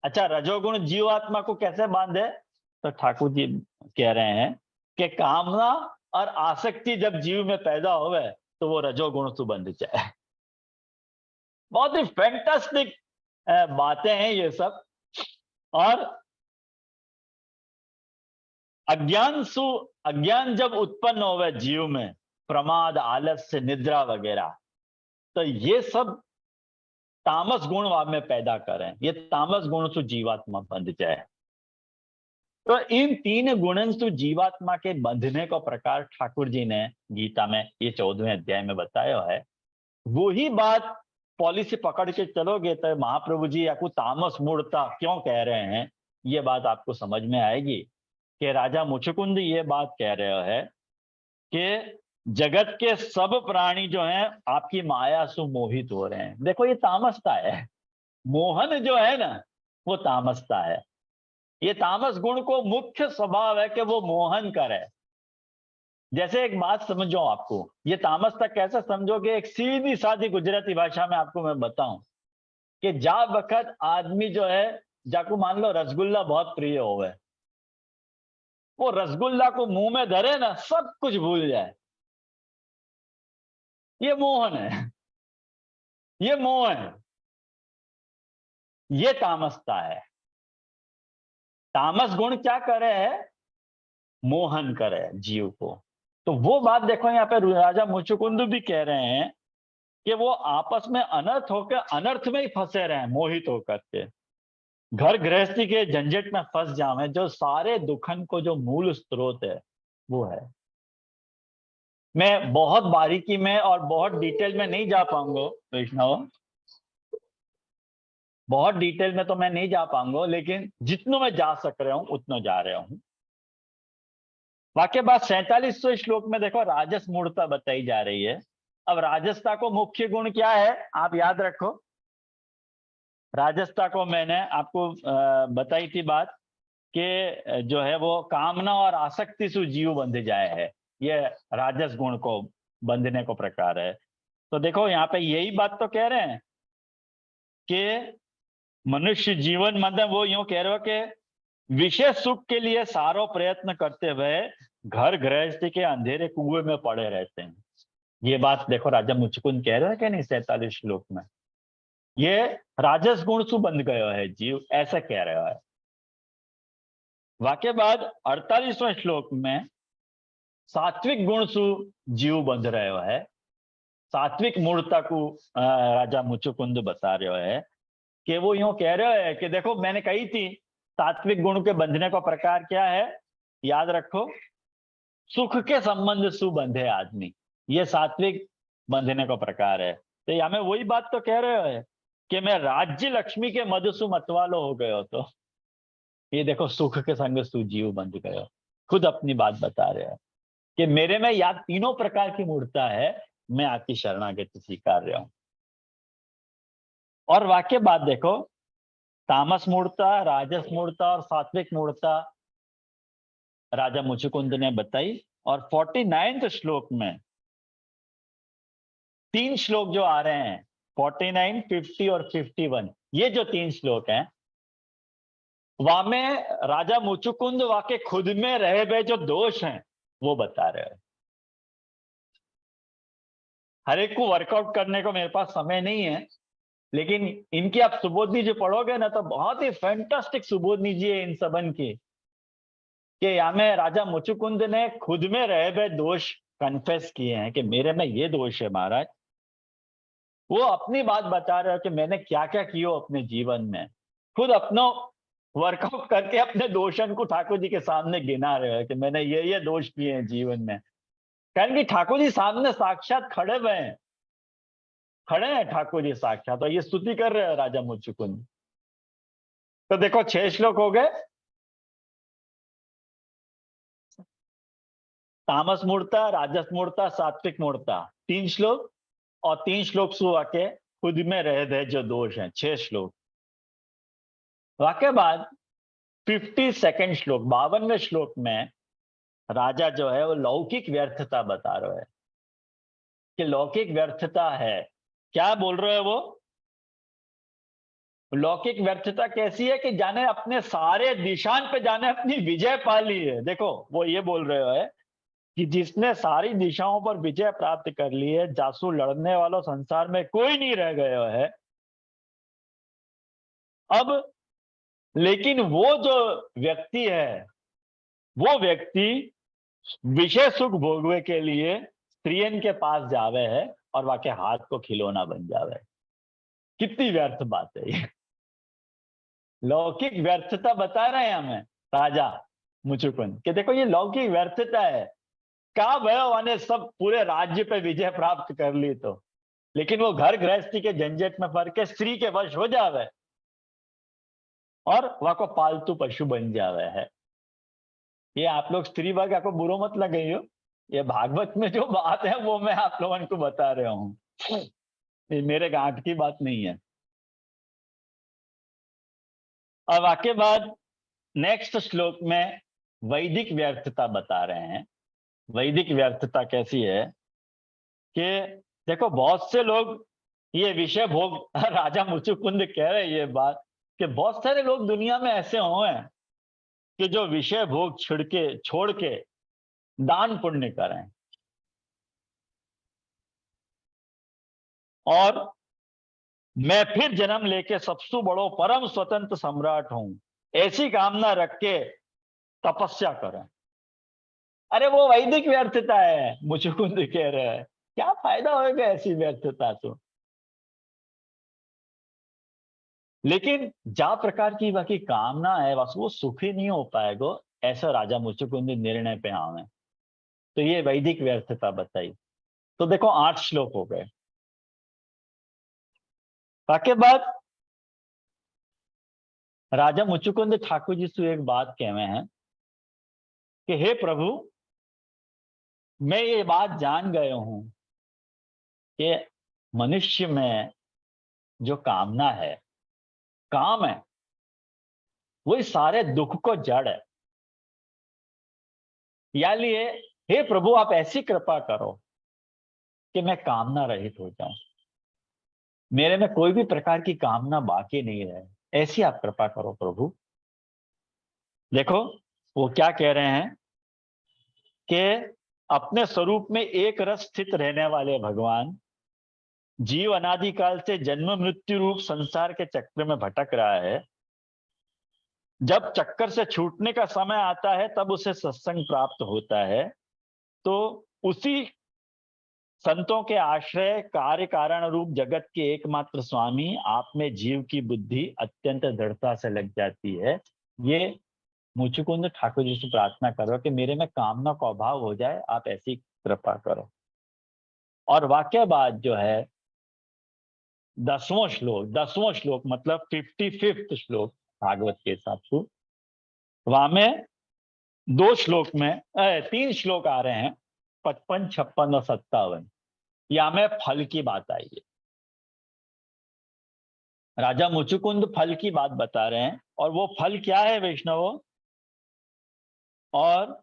अच्छा, रजोगुण जीवात्मा को कैसे बांधे? तो ठाकुर जी कह रहे हैं कि कामना और आसक्ति जब जीव में पैदा होवे तो वो रजोगुण सु बंध जाए। बहुत ही फैंटास्टिक बातें हैं ये सब। और अज्ञान जब उत्पन्न होवे जीव में, प्रमाद, आलस्य, निद्रा वगैरह, तो ये सब तामस गुण में पैदा करें। ये तामस गुण से जीवात्मा बंध जाए। तो इन 3 गुणन से जीवात्मा के बंधने का प्रकार ठाकुर जी ने गीता में ये 14वें अध्याय में बताया है। वो ही बात पॉलिसी पकड़ के चलोगे तो महाप्रभु जी आपको तामस मूर्ता क्यों कह रहे हैं, ये बात आपको समझ में आएगी कि राजा मुचुकुंद ये बात कह रहे है कि जगत के सब प्राणी जो हैं आपकी माया से मोहित हो रहे हैं। देखो ये तामसता है, मोहन जो है ना वो तामसता है। ये तामस गुण को मुख्य स्वभाव है कि वो मोहन करे। जैसे एक बात समझो आपको, ये तामसता कैसे समझोगे? एक सीधी सादी गुजराती भाषा में आपको मैं बताऊं कि जा वक्त आदमी जो है, जाको मान लो रसगुल्ला बहुत प्रिय होवे, वो रसगुल्ला को मुंह में धरे ना सब कुछ भूल जाए। ये मोहन है, ये मोह है, ये तामसता है। तामस गुण क्या करे है? मोहन करे जीव को। तो वो बात देखो यहाँ पे राजा मुचुकुंद भी कह रहे हैं कि वो आपस में अनर्थ होकर अनर्थ में ही फंसे रहे, मोहित होकर के घर गृहस्थी के झंझट में फंस जावे। जो सारे दुखन को जो मूल स्रोत है वो है। मैं बहुत बारीकी में और बहुत डिटेल में नहीं जा पाऊंगा वैष्णव, बहुत डिटेल में तो मैं नहीं जा पाऊंगा, लेकिन जितना मैं जा सक रहा हूं उतना जा रहा हूं। वाक्य बात 47वें श्लोक में देखो राजस मूर्ता बताई जा रही है। अब राजसता को मुख्य गुण क्या है आप याद रखो। राजसता को मैंने आपको बताई थी बात कि जो है वो कामना और आसक्ति से जीव बंध जाए है। ये राजस गुण को बंधने को प्रकार है। तो देखो यहाँ पे यही बात तो कह रहे हैं कि मनुष्य जीवन मतलब वो यूं कह रहे हो कि विशेष सुख के लिए सारो प्रयत्न करते हुए घर गृहस्थी के अंधेरे कुएं में पड़े रहते हैं। ये बात देखो राजा मुचुकुंद कह रहे हैं कि नहीं 47 श्लोक में, ये राजस गुण सु बंध गयो है जीव, ऐसा कह रहा है। वाक्य बाद 48वें श्लोक में सात्विक गुण सु जीव बंध रहे है। सात्विक मूर्ता को राजा मुचुकुंद बता रहे है कि वो यूं कह रहे हैं कि देखो मैंने कही थी सात्विक गुण के बंधने का प्रकार क्या है, याद रखो सुख के संबंध सु बंधे आदमी, ये सात्विक बंधने का प्रकार है। तो हमें वही बात तो कह रहे हैं कि मैं राज्य लक्ष्मी के मधु सु मतवालो हो गयो। तो ये देखो सुख के संग सु जीव बंध गयो, खुद अपनी बात बता रहे हैं कि मेरे में या तीनों प्रकार की मूर्ता है, मैं आपकी शरणागति स्वीकार रहा हूं। और वाक्य बात देखो तामस मूर्ता, राजस मूर्ता और सात्विक मूर्ता राजा मुचुकुंद ने बताई। और 49वें श्लोक में 3 श्लोक जो आ रहे हैं 49, 50 और 51, ये जो 3 श्लोक हैं वहां में राजा मुचुकुंद वाके खुद में रहे हुए जो दोष हैं वो बता रहे हैं। हर एक को वर्कआउट करने को मेरे पास समय नहीं है, लेकिन इनकी आप सुबोधनी जी पढ़ोगे ना तो बहुत ही फैंटास्टिक सुबोधनी जी है इन सबन की, कि यहाँ में राजा मुचुकुंद ने खुद में रहे हुए दोष कन्फेस किए हैं कि मेरे में ये दोष है महाराज। वो अपनी बात बता रहे हो कि मैंने क्या क्या किया अपने जीवन में, खुद अपना वर्कआउट करके अपने दोषन को ठाकुर जी के सामने गिना रहे हो कि मैंने ये दोष किए हैं जीवन में। कारण कि ठाकुर जी सामने साक्षात खड़े हुए हैं, खड़े हैं ठाकुर जी साक्षात, तो ये स्तुति कर रहे हैं राजा मुचुकुंद। तो देखो 6 श्लोक हो गए, तामस मूर्ता, राजस मूर्ता, सात्विक मूर्ता 3 श्लोक, और 3 श्लोक सु आके खुद में रहे थे जो दोष हैं 6 श्लोक। वाके बाद 52वें श्लोक 52वें श्लोक में राजा जो है वो लौकिक व्यर्थता बता रहे हैं कि लौकिक व्यर्थता है। क्या बोल रहे हो वो? लौकिक व्यर्थता कैसी है कि जाने अपने सारे दिशान पे जाने अपनी विजय पा ली है। देखो वो ये बोल रहे है कि जिसने सारी दिशाओं पर विजय प्राप्त कर ली है, जासू लड़ने वालों संसार में कोई नहीं रह गया है अब। लेकिन वो जो व्यक्ति है, वो व्यक्ति विषय सुख भोगवे के लिए स्त्रियन के पास जावे है और वाके हाथ को खिलौना बन जावे। कितनी व्यर्थ बात है ये। लौकिक व्यर्थता बता रहे हैं हमें राजा मुचुकुंद कि देखो ये लौकिक व्यर्थता है। क्या भयो ने सब पूरे राज्य पे विजय प्राप्त कर ली तो, लेकिन वो घर गृहस्थी के झंझट में पड़ के स्त्री के वश हो जावे और वह को पालतू पशु बन जावे है। ये आप लोग स्त्री वर्ग को बुरो मत लगे हो, ये भागवत में जो बात है वो मैं आप लोगों को बता रहा हूं, ये मेरे गांठ की बात नहीं है। अब आके बाद नेक्स्ट श्लोक में वैदिक व्यर्थता बता रहे हैं। वैदिक व्यर्थता कैसी है कि देखो बहुत से लोग ये विषय भोग राजा मुचुकुंद कह रहे हैं ये बात कि बहुत सारे लोग दुनिया में ऐसे हुए हैं कि जो विषय भोग छोड़ के दान पुण्य करें और मैं फिर जन्म लेके सबसे बड़ो परम स्वतंत्र सम्राट हूं, ऐसी कामना रख के तपस्या करें। अरे वो वैदिक व्यर्थता है, मुचुकुंद कह रहे हैं। क्या फायदा होगा ऐसी व्यर्थता तो। लेकिन जा प्रकार की बाकी कामना है बस वो सुखी नहीं हो पाएगा, ऐसा राजा मुचुकुंद निर्णय पे आवे। तो ये वैदिक व्यर्थता बताई। तो देखो 8 श्लोक हो गए। ताके बाद राजा मुचुकुंद ठाकुर जी से एक बात कहवे हैं कि हे प्रभु, मैं ये बात जान गया हूं कि मनुष्य में जो कामना है, काम है, वही सारे दुख को जड़ है। या लिए हे प्रभु आप ऐसी कृपा करो कि मैं कामना रहित हो जाऊं, मेरे में कोई भी प्रकार की कामना बाकी नहीं रहे, ऐसी आप कृपा करो प्रभु। देखो वो क्या कह रहे हैं कि अपने स्वरूप में एक रस स्थित रहने वाले भगवान जीव अनादिकाल से जन्म मृत्यु रूप संसार के चक्र में भटक रहा है। जब चक्कर से छूटने का समय आता है तब उसे सत्संग प्राप्त होता है। तो उसी संतों के आश्रय कार्य कारण रूप जगत के एकमात्र स्वामी आप में जीव की बुद्धि अत्यंत दृढ़ता से लग जाती है। ये मुचुकुंद ठाकुर जी से प्रार्थना करो कि मेरे में कामना का अभाव हो जाए, आप ऐसी कृपा करो। और वाक्य बाद जो है 10वां श्लोक मतलब 55th श्लोक भागवत के हिसाब से, वहां में 2 श्लोक में 3 श्लोक आ रहे हैं, 55, 56 और 57। या में फल की बात आई है। राजा मुचुकुंद फल की बात बता रहे हैं और वो फल क्या है वैष्णवों, और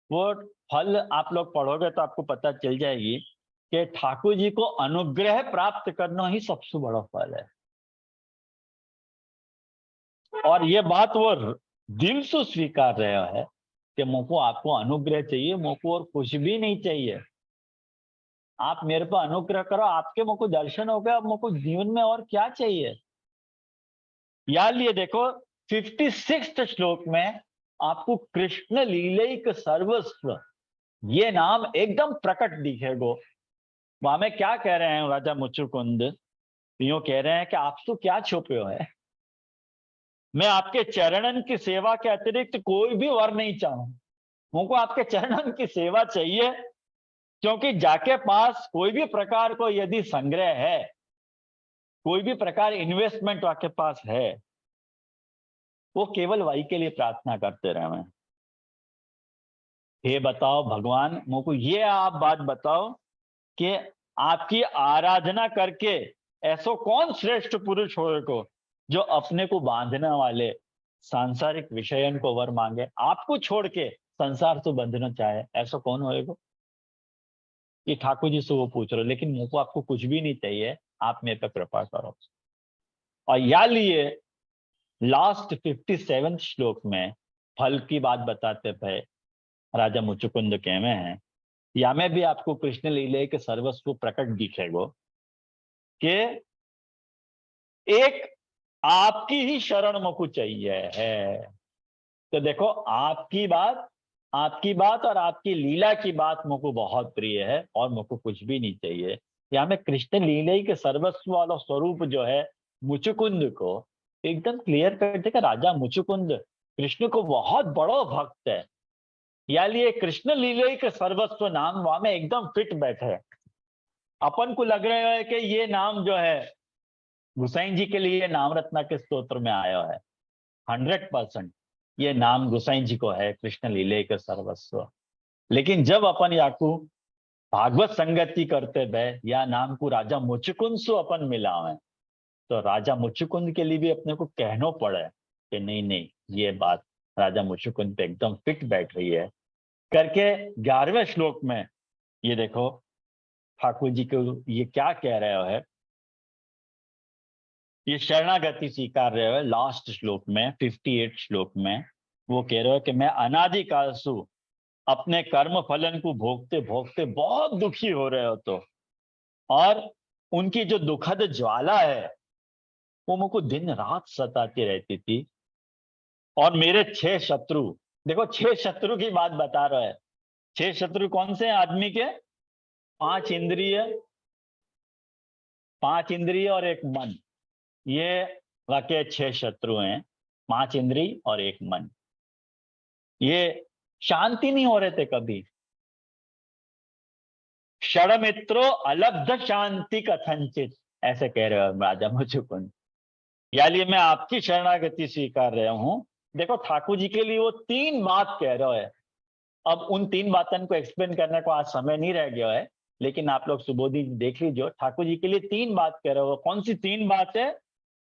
वो फल आप लोग पढ़ोगे तो आपको पता चल जाएगी कि ठाकुर जी को अनुग्रह प्राप्त करना ही सबसे बड़ा फल है। और ये बात वो दिल से स्वीकार रहा है कि मुझको आपको अनुग्रह चाहिए, मुझको और कुछ भी नहीं चाहिए, आप मेरे पर अनुग्रह करो, आपके मुझको दर्शन हो गया, अब मुझको जीवन में और क्या चाहिए। या लिए देखो 56 श्लोक में आपको कृष्ण लीलैक सर्वस्व ये नाम एकदम प्रकट दिखेगो। वहां में क्या कह रहे हैं राजा मुचुकुंद, यूं कह रहे हैं कि आप तो क्या छुपे हो है, मैं आपके चरणन की सेवा के अतिरिक्त कोई भी वर नहीं चाहूं, मुझको आपके चरणन की सेवा चाहिए। क्योंकि जाके पास कोई भी प्रकार को यदि संग्रह है, कोई भी प्रकार इन्वेस्टमेंट आपके पास है, वो केवल वही के लिए प्रार्थना करते रहे। हे बताओ भगवान, मुझको ये आप बात बताओ कि आपकी आराधना करके ऐसो कौन श्रेष्ठ पुरुष होएगा जो अपने को बांधने वाले सांसारिक विषयन को वर मांगे, आपको छोड़ के संसार तो बंधना चाहे, ऐसा कौन होएगा। ये ठाकुर जी से वो पूछ रहे हो, लेकिन मुझे को आपको कुछ भी नहीं चाहिए, आप मेरे पे कृपा करो। और या लिए लास्ट 57 श्लोक में फल की बात बताते पे राजा मुचुकुंद कहवे हैं, या में भी आपको कृष्ण लीले के सर्वस्व प्रकट दिखेगो कि एक आपकी ही शरण मुझको चाहिए है। तो देखो, आपकी बात और आपकी लीला की बात मुझको बहुत प्रिय है और मुझको कुछ भी नहीं चाहिए। यहाँ में कृष्ण लीला के सर्वस्व वाला स्वरूप जो है मुचुकुंद को एकदम क्लियर कर देगा। राजा मुचुकुंद कृष्ण को बहुत बड़ो भक्त है, या लिए कृष्ण लीला के सर्वस्व नाम वहां में एकदम फिट बैठे। अपन को लग रहा है कि ये नाम जो है गुसाई जी के लिए नाम रत्ना के स्तोत्र में आया है। 100% ये नाम गुसाई जी को है, कृष्ण लीले के सर्वस्व। लेकिन जब अपन याकू भागवत संगति करते बे या नाम को राजा मुचुकुंद से अपन मिलावे, तो राजा मुचुकुंद के लिए भी अपने को कहना पड़े कि नहीं नहीं, ये बात राजा मुचुकुंद पे एकदम फिट बैठ रही है करके 11वें श्लोक में ये देखो ठाकुर जी को ये क्या कह रहे है। ये शरणागति स्वीकार रहे हो लास्ट श्लोक में 58 श्लोक में वो कह रहे हो कि मैं अनादिकाल सु अपने कर्म फलन को भोगते भोगते बहुत दुखी हो रहे हो, तो और उनकी जो दुखद ज्वाला है वो मुझको दिन रात सताती रहती थी। और मेरे 6 शत्रु, देखो 6 शत्रु की बात बता रहा है। 6 शत्रु कौन से हैं आदमी के? 5 इंद्रिय, 5 इंद्रिय और एक मन, ये वाकई 6 शत्रु हैं। 5 इंद्रिय और एक मन, ये शांति नहीं हो रहे थे कभी। षड़मित्रो अलब्ध शांति कथनचित, ऐसे कह रहे हो राजा मुचुकुंद। या लिए मैं आपकी शरणागति स्वीकार रहा हूं। देखो ठाकुर जी के लिए वो 3 बात कह रहे है। अब उन 3 बातों को एक्सप्लेन करने को आज समय नहीं रह गया है, लेकिन आप लोग सुबोधी देख लीजिए। ठाकुर जी के लिए 3 बात कह रहे हो। कौन सी 3 बात है?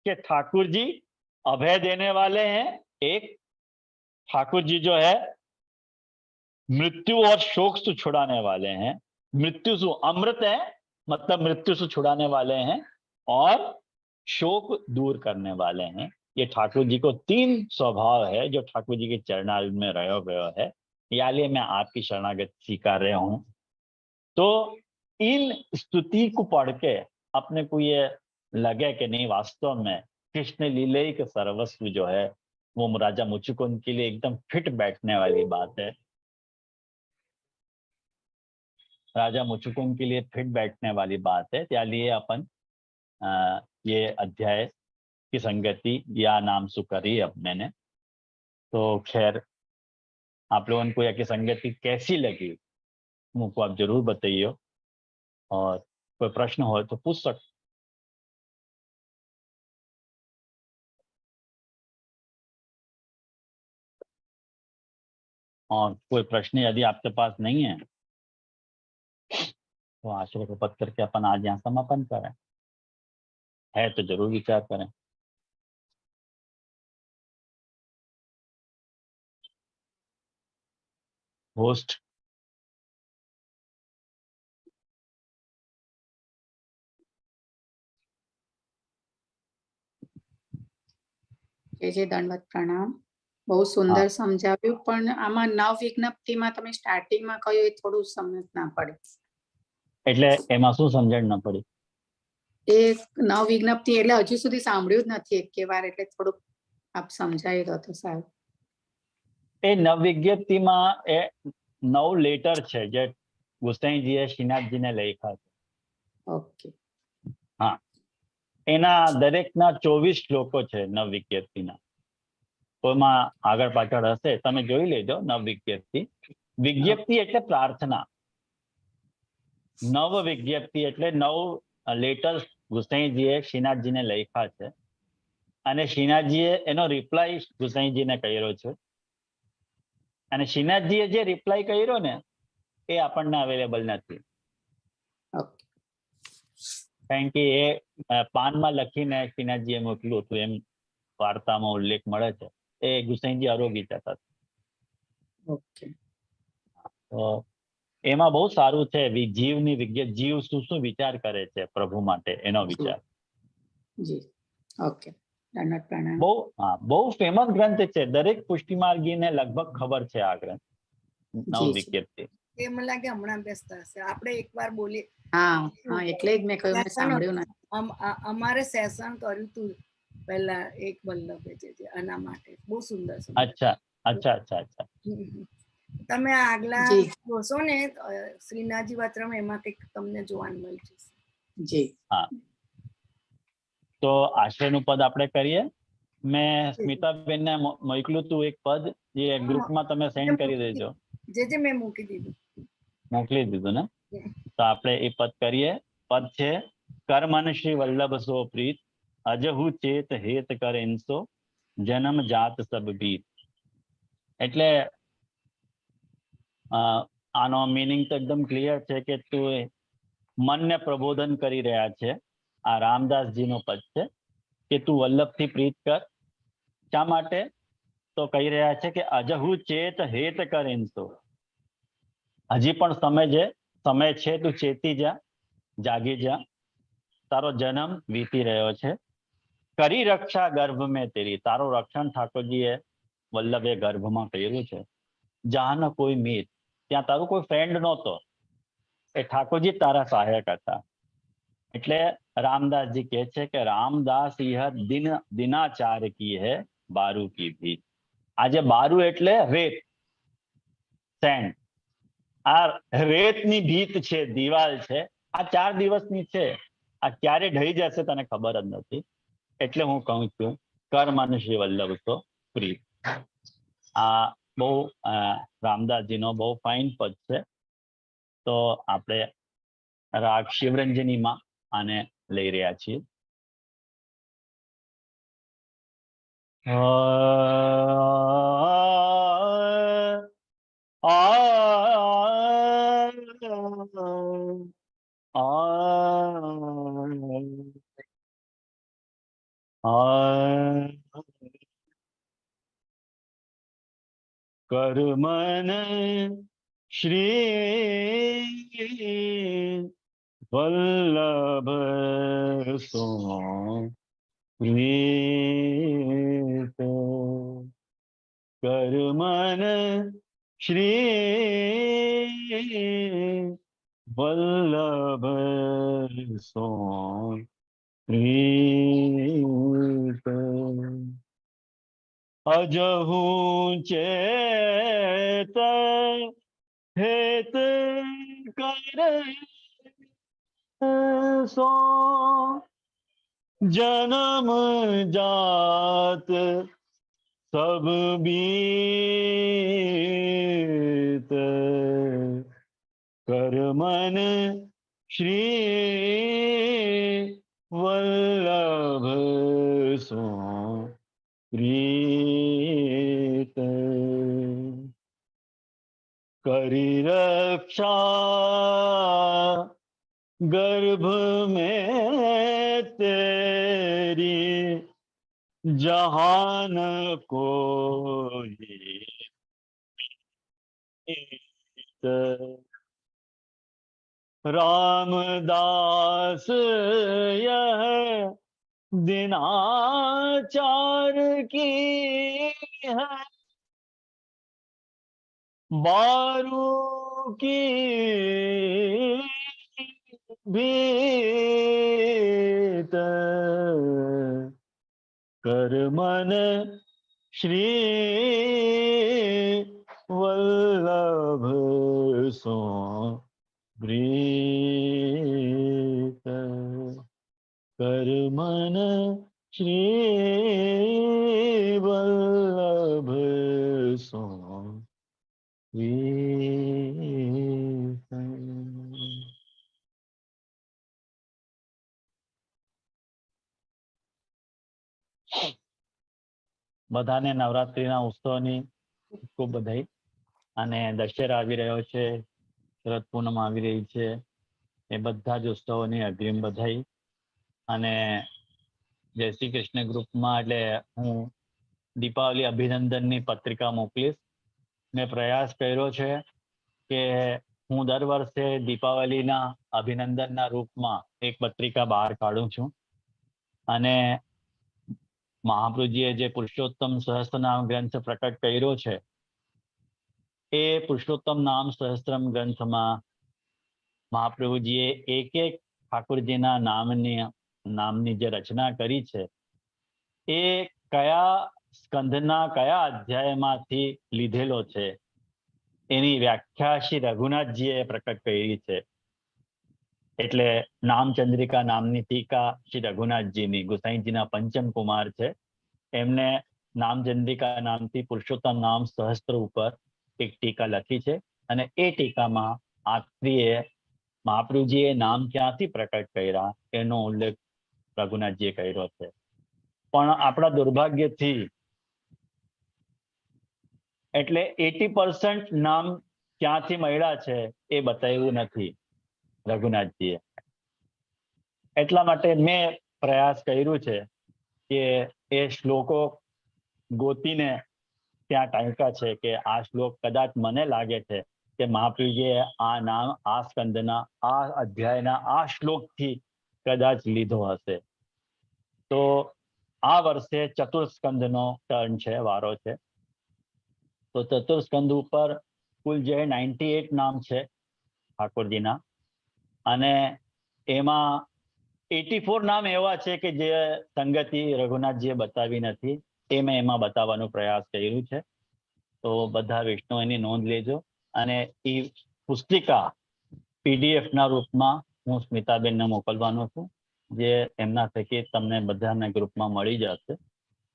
कि ठाकुर जी अभय देने वाले हैं, एक ठाकुर जी जो है मृत्यु और शोक से छुड़ाने वाले हैं, मृत्यु से अमृत है मतलब मृत्यु से छुड़ाने वाले हैं, और शोक दूर करने वाले हैं। ये ठाकुर जी को 3 स्वभाव है जो ठाकुर जी के चरणारविंद में रहो गयो है। या लिए मैं आपकी शरणागति स्वीकार रहा हूं। तो इन स्तुति को पढ़ के अपने को ये लगे कि नहीं, वास्तव में कृष्ण लीले के सर्वस्व जो है वो राजा मुचुकुंद के लिए एकदम फिट बैठने वाली बात है। राजा मुचुकुंद के लिए फिट बैठने वाली बात है। त्या लिए अपन ये अध्याय की संगति या नाम सु करी अपने ने। तो खैर आप लोगों को यह की संगति कैसी लगी मुझको आप जरूर बताइए, और कोई प्रश्न हो तो पूछ सकते। और कोई प्रश्न यदि आपके पास नहीं है तो आश्रय को पद करके अपन आज यहाँ समापन करें। है तो जरूर विचार करें। होस्ट जय जय दंडवत प्रणाम। બહુ સુંદર સમજાવ્યું, પણ આમાં નવ વિજ્ઞપ્તિમાં તમે સ્ટાર્ટિંગમાં કહ્યું એ થોડું સમજ ના પડે. એટલે એમાં શું સમજણ ન પડી? એ નવ વિજ્ઞપ્તિ એટલે હજુ સુધી સાંભળ્યું જ નથી એક વાર, એટલે થોડુંક આપ સમજાવી દો તો સારું. એ નવ વિજ્ઞપ્તિમાં એ 9 લેટર છે જે ગુસાઈજીએ શ્રીનાથજીને લખ્યા છે. ઓકે. હા, એના દરેકના 24 શ્લોકો છે નવ વિજ્ઞપ્તિના. કોઈમાં આગળ પાછળ હશે તમે જોઈ લેજો. નવ વિજ્ઞપ્તિ, વિજ્ઞપ્તિ એટલે પ્રાર્થના. નવ વિજ્ઞપ્તિ એટલે 9 લેટર્સ ગુસાઈજીએ શ્રીનાથજીને લખ્યા છે અને શ્રીનાથજીએ એનો રિપ્લાય ગુસાઈજીને કર્યો છે. અને શ્રીનાથજીએ જે રિપ્લાય કર્યો ને એ આપણને અવેલેબલ નથી, કારણ કે એ પાનમાં લખીને શ્રીનાથજીએ મોકલ્યું હતું એમ વાર્તામાં ઉલ્લેખ મળે છે. એ ગુસાઈજી આરોગી હતા. ઓકે. તો એમાં બહુ સારું છે જીવની વિજ્ઞા, જીવ શું શું વિચાર કરે છે પ્રભુ માટે એનો વિચાર. જી ઓકે, દંડવત પ્રણામ. બહુ ફેમસ ગ્રંથ છે, દરેક પુષ્ટિ માર્ગીને લગભગ ખબર છે આ ગ્રંથ નવ જી. વિકેટથી. એ મને લાગે હમણાં બેસતા હશે, આપણે એકવાર બોલીએ. હા હા, એટલે જ મેં કહ્યું, મેં સાંભળ્યું નથી. અમારે સેશન કર્યું તું પહેલા એક વલ્લભે જે આના માટે, બહુ સુંદર છે. અચ્છા અચ્છા અચ્છા અચ્છા. તમે આગલા જી. જોશો ને શ્રીનાથજી વાત્રમ, એમાં કંઈક તમને જોવાનું મળી જશે. જી હા, તો આશ્રયનું પદ આપણે કરીએ. મેં સ્મિતાબેનને મોકલ્યું તું એક પદ, જે ગ્રુપમાં તમે સેન્ડ કરી દેજો. જે મેં મૂકી દીધું, મોકલી દીધું ને? તો આપણે એ પદ કરીએ. પદ છે કર્મન શ્રી વલ્લભ સો પ્રીત, અજહુ ચેત હેત કર ઇનસો, જન્મ જાત સબ બીત. એટલે આનો મીનિંગ તો એકદમ ક્લિયર છે કે તું મનને પ્રબોધન કરી રહ્યા છે. આ રામદાસજીનો પદ છે કે તું વલ્લભથી પ્રીત કર. શા માટે? તો કહી રહ્યા છે કે અજહુ ચેત હેત કર ઇનસો. હજી પણ સમય છે, તું ચેતી જા, જાગી જા. તારો જન્મ વીતી રહ્યો છે. કરી રક્ષા ગર્ભ મેં તેરી, તારું રક્ષણ ઠાકોરજીએ વલ્લભે ગર્ભમાં કર્યું છે. જહાં ન કોઈ મીત, ત્યાં તારું કોઈ ફ્રેન્ડ નહોતો, એ ઠાકોરજી તારા સહાયક હતા. એટલે રામદાસજી કહે છે કે રામદાસ યહ દિનાચાર કી હૈ બારુ કી ભીત. આજે બારુ એટલે રેત, સેન્ડ. આ રેતની ભીત છે, દિવાલ છે, આ 4 દિવસની છે. આ ક્યારે ઢળી જશે તને ખબર જ નથી. એટલે હું કહું છું કર્મન શ્રી વલ્લભ સો પ્રીત. આ બહુ રામદાસજીનો બહુ ફાઇન પદ છે. તો આપણે રાગ શિવરંજનીમાં આને લઈ રહ્યા છીએ. કર્મન શ્રી વલ્લભ સો પ્રીત, કર્મન શ્રી વલ્લભ સો પ્રીત, અજહુ ચેત હેત કર સો, જન્મ જાત સબ બીત. કર્મન શ્રી વલ્લભ સો પ્રીત, કરી રક્ષા ગર્ભ મેં તેરી, જહાન કોઈ रामदास यह दिनाचार की है बारू की भीत, कर्मन श्री वल्लभ सो प्रीत, कर्मन श्री वल्लभ सो प्रीत. બધાને નવરાત્રીના ઉત્સવની ખૂબ બધાઈ. અને દશેરા આવી રહ્યો છે, શરદ પૂનમ આવી રહી છે, એ બધા જ ઉત્સવોની અગ્રિમ બધાઈ. અને જય શ્રી કૃષ્ણ ગ્રુપમાં એટલે હું દીપાવલી અભિનંદનની પત્રિકા મોકલીશ. મેં પ્રયાસ કર્યો છે કે હું દર વર્ષે દીપાવલીના અભિનંદનના રૂપમાં એક પત્રિકા બહાર કાઢું છું અને મહાપ્રભુજીએ જે પુરુષોત્તમ સહસ્ત્રનામ ગ્રંથ પ્રકટ કર્યો છે એ પુરુષોત્તમ નામ સહસ્ત્રમ ગ્રંથમાં મહાપ્રભુજીએ એક ઠાકોરજીના નામની જે રચના કરી છે એ કયા સ્કંધના કયા અધ્યાયમાંથી લીધેલો છે એની વ્યાખ્યા શ્રી રઘુનાથજીએ પ્રકટ કરી છે. એટલે નામચંદ્રિકા નામની ટીકા શ્રી રઘુનાથજીની, ગુસાઈજીના પંચમ કુમાર છે, એમને નામચંદ્રિકા નામથી પુરુષોત્તમ નામ સહસ્ત્ર ઉપર એક ટીકા લખી છે અને એ ટીકામાં આખરીએ મહાપ્રભુજીએ નામ ક્યાંથી પ્રકટ કર્યા એનો ઉલ્લેખ રઘુનાથજીએ કર્યો છે. પણ આપણા દુર્ભાગ્યથી એટલે 80% નામ ક્યાંથી મળ્યા છે એ બતાવ્યું નથી રઘુનાથજીએ. એટલા માટે મેં પ્રયાસ કર્યું છે કે એ શ્લોકો ગોતીને ત્યાં ટાંક્યા છે કે આ શ્લોક કદાચ મને લાગે છે કે મહાપ્રભુજીએ આ નામ આ સ્કંદના આ અધ્યાયના આ શ્લોકથી કદાચ લીધો હશે. તો આ વર્ષે ચતુર્સ્કંદનો ટર્ન છે, વારો છે. તો ચતુર્સ્કંદ ઉપર કુલ જે 98 નામ છે ઠાકોરજીના અને એમાં 84 નામ એવા છે કે જે સંગતિ રઘુનાથજીએ બતાવી નથી, એ મેં એમાં બતાવવાનો પ્રયાસ કર્યું છે. તો બધા વિષ્ણુ એની નોંધ લેજો અને એ પુસ્તિકા PDF ના રૂપમાં હું સ્મિતાબેનને મોકલવાનો છું, જે એમના થકી તમને બધાના ગ્રુપમાં મળી જશે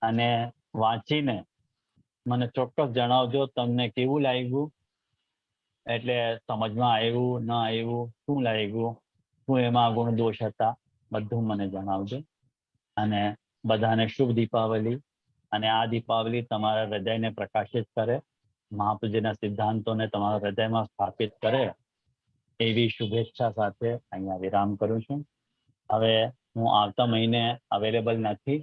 અને વાંચીને મને ચોક્કસ જણાવજો તમને કેવું લાગ્યું, એટલે સમજમાં આવ્યું ન આવ્યું, શું લાગ્યું, શું એમાં ગુણ દોષ હતા, બધું મને જણાવજો. અને બધાને શુભ દીપાવલી અને આ દીપાવલી તમારા હૃદયને પ્રકાશિત કરે, મહાપ્રભુજીના સિદ્ધાંતોને તમારા હૃદયમાં સ્થાપિત કરે એવી શુભેચ્છા સાથે અહીંયા વિરામ કરું છું. હવે હું આવતા મહિને અવેલેબલ નથી,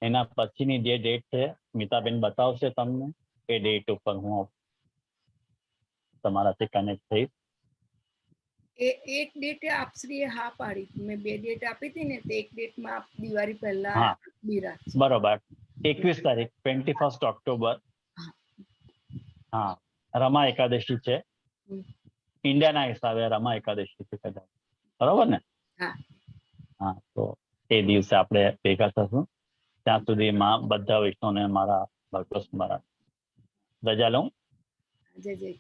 એના પછીની જે ડેટ છે સ્મિતાબેન બતાવશે તમને, એ ડેટ ઉપર હું તમારાથી કનેક્ટ થઈશ. એક ડેટે આપશ્રીએ હા પાડી હતી, મેં 2 ડેટ આપી હતી ને, તો એક ડેટમાં આપ દિવાળી પહેલા હા બિરાજ. બરોબર, 21 તારીખ 21 ઓક્ટોબર. હા, રમા એકાદશી છે, ઇન્ડિયાના હિસાબે રમા એકાદશી છે કદાચ, બરોબર ને? હા હા, તો એ દિવસે આપણે ભેગા થશું. ત્યાં સુધીમાં બધા વિષ્ણુને મારા ભગવત સ્મરણ. રજા લઉં. જય જય.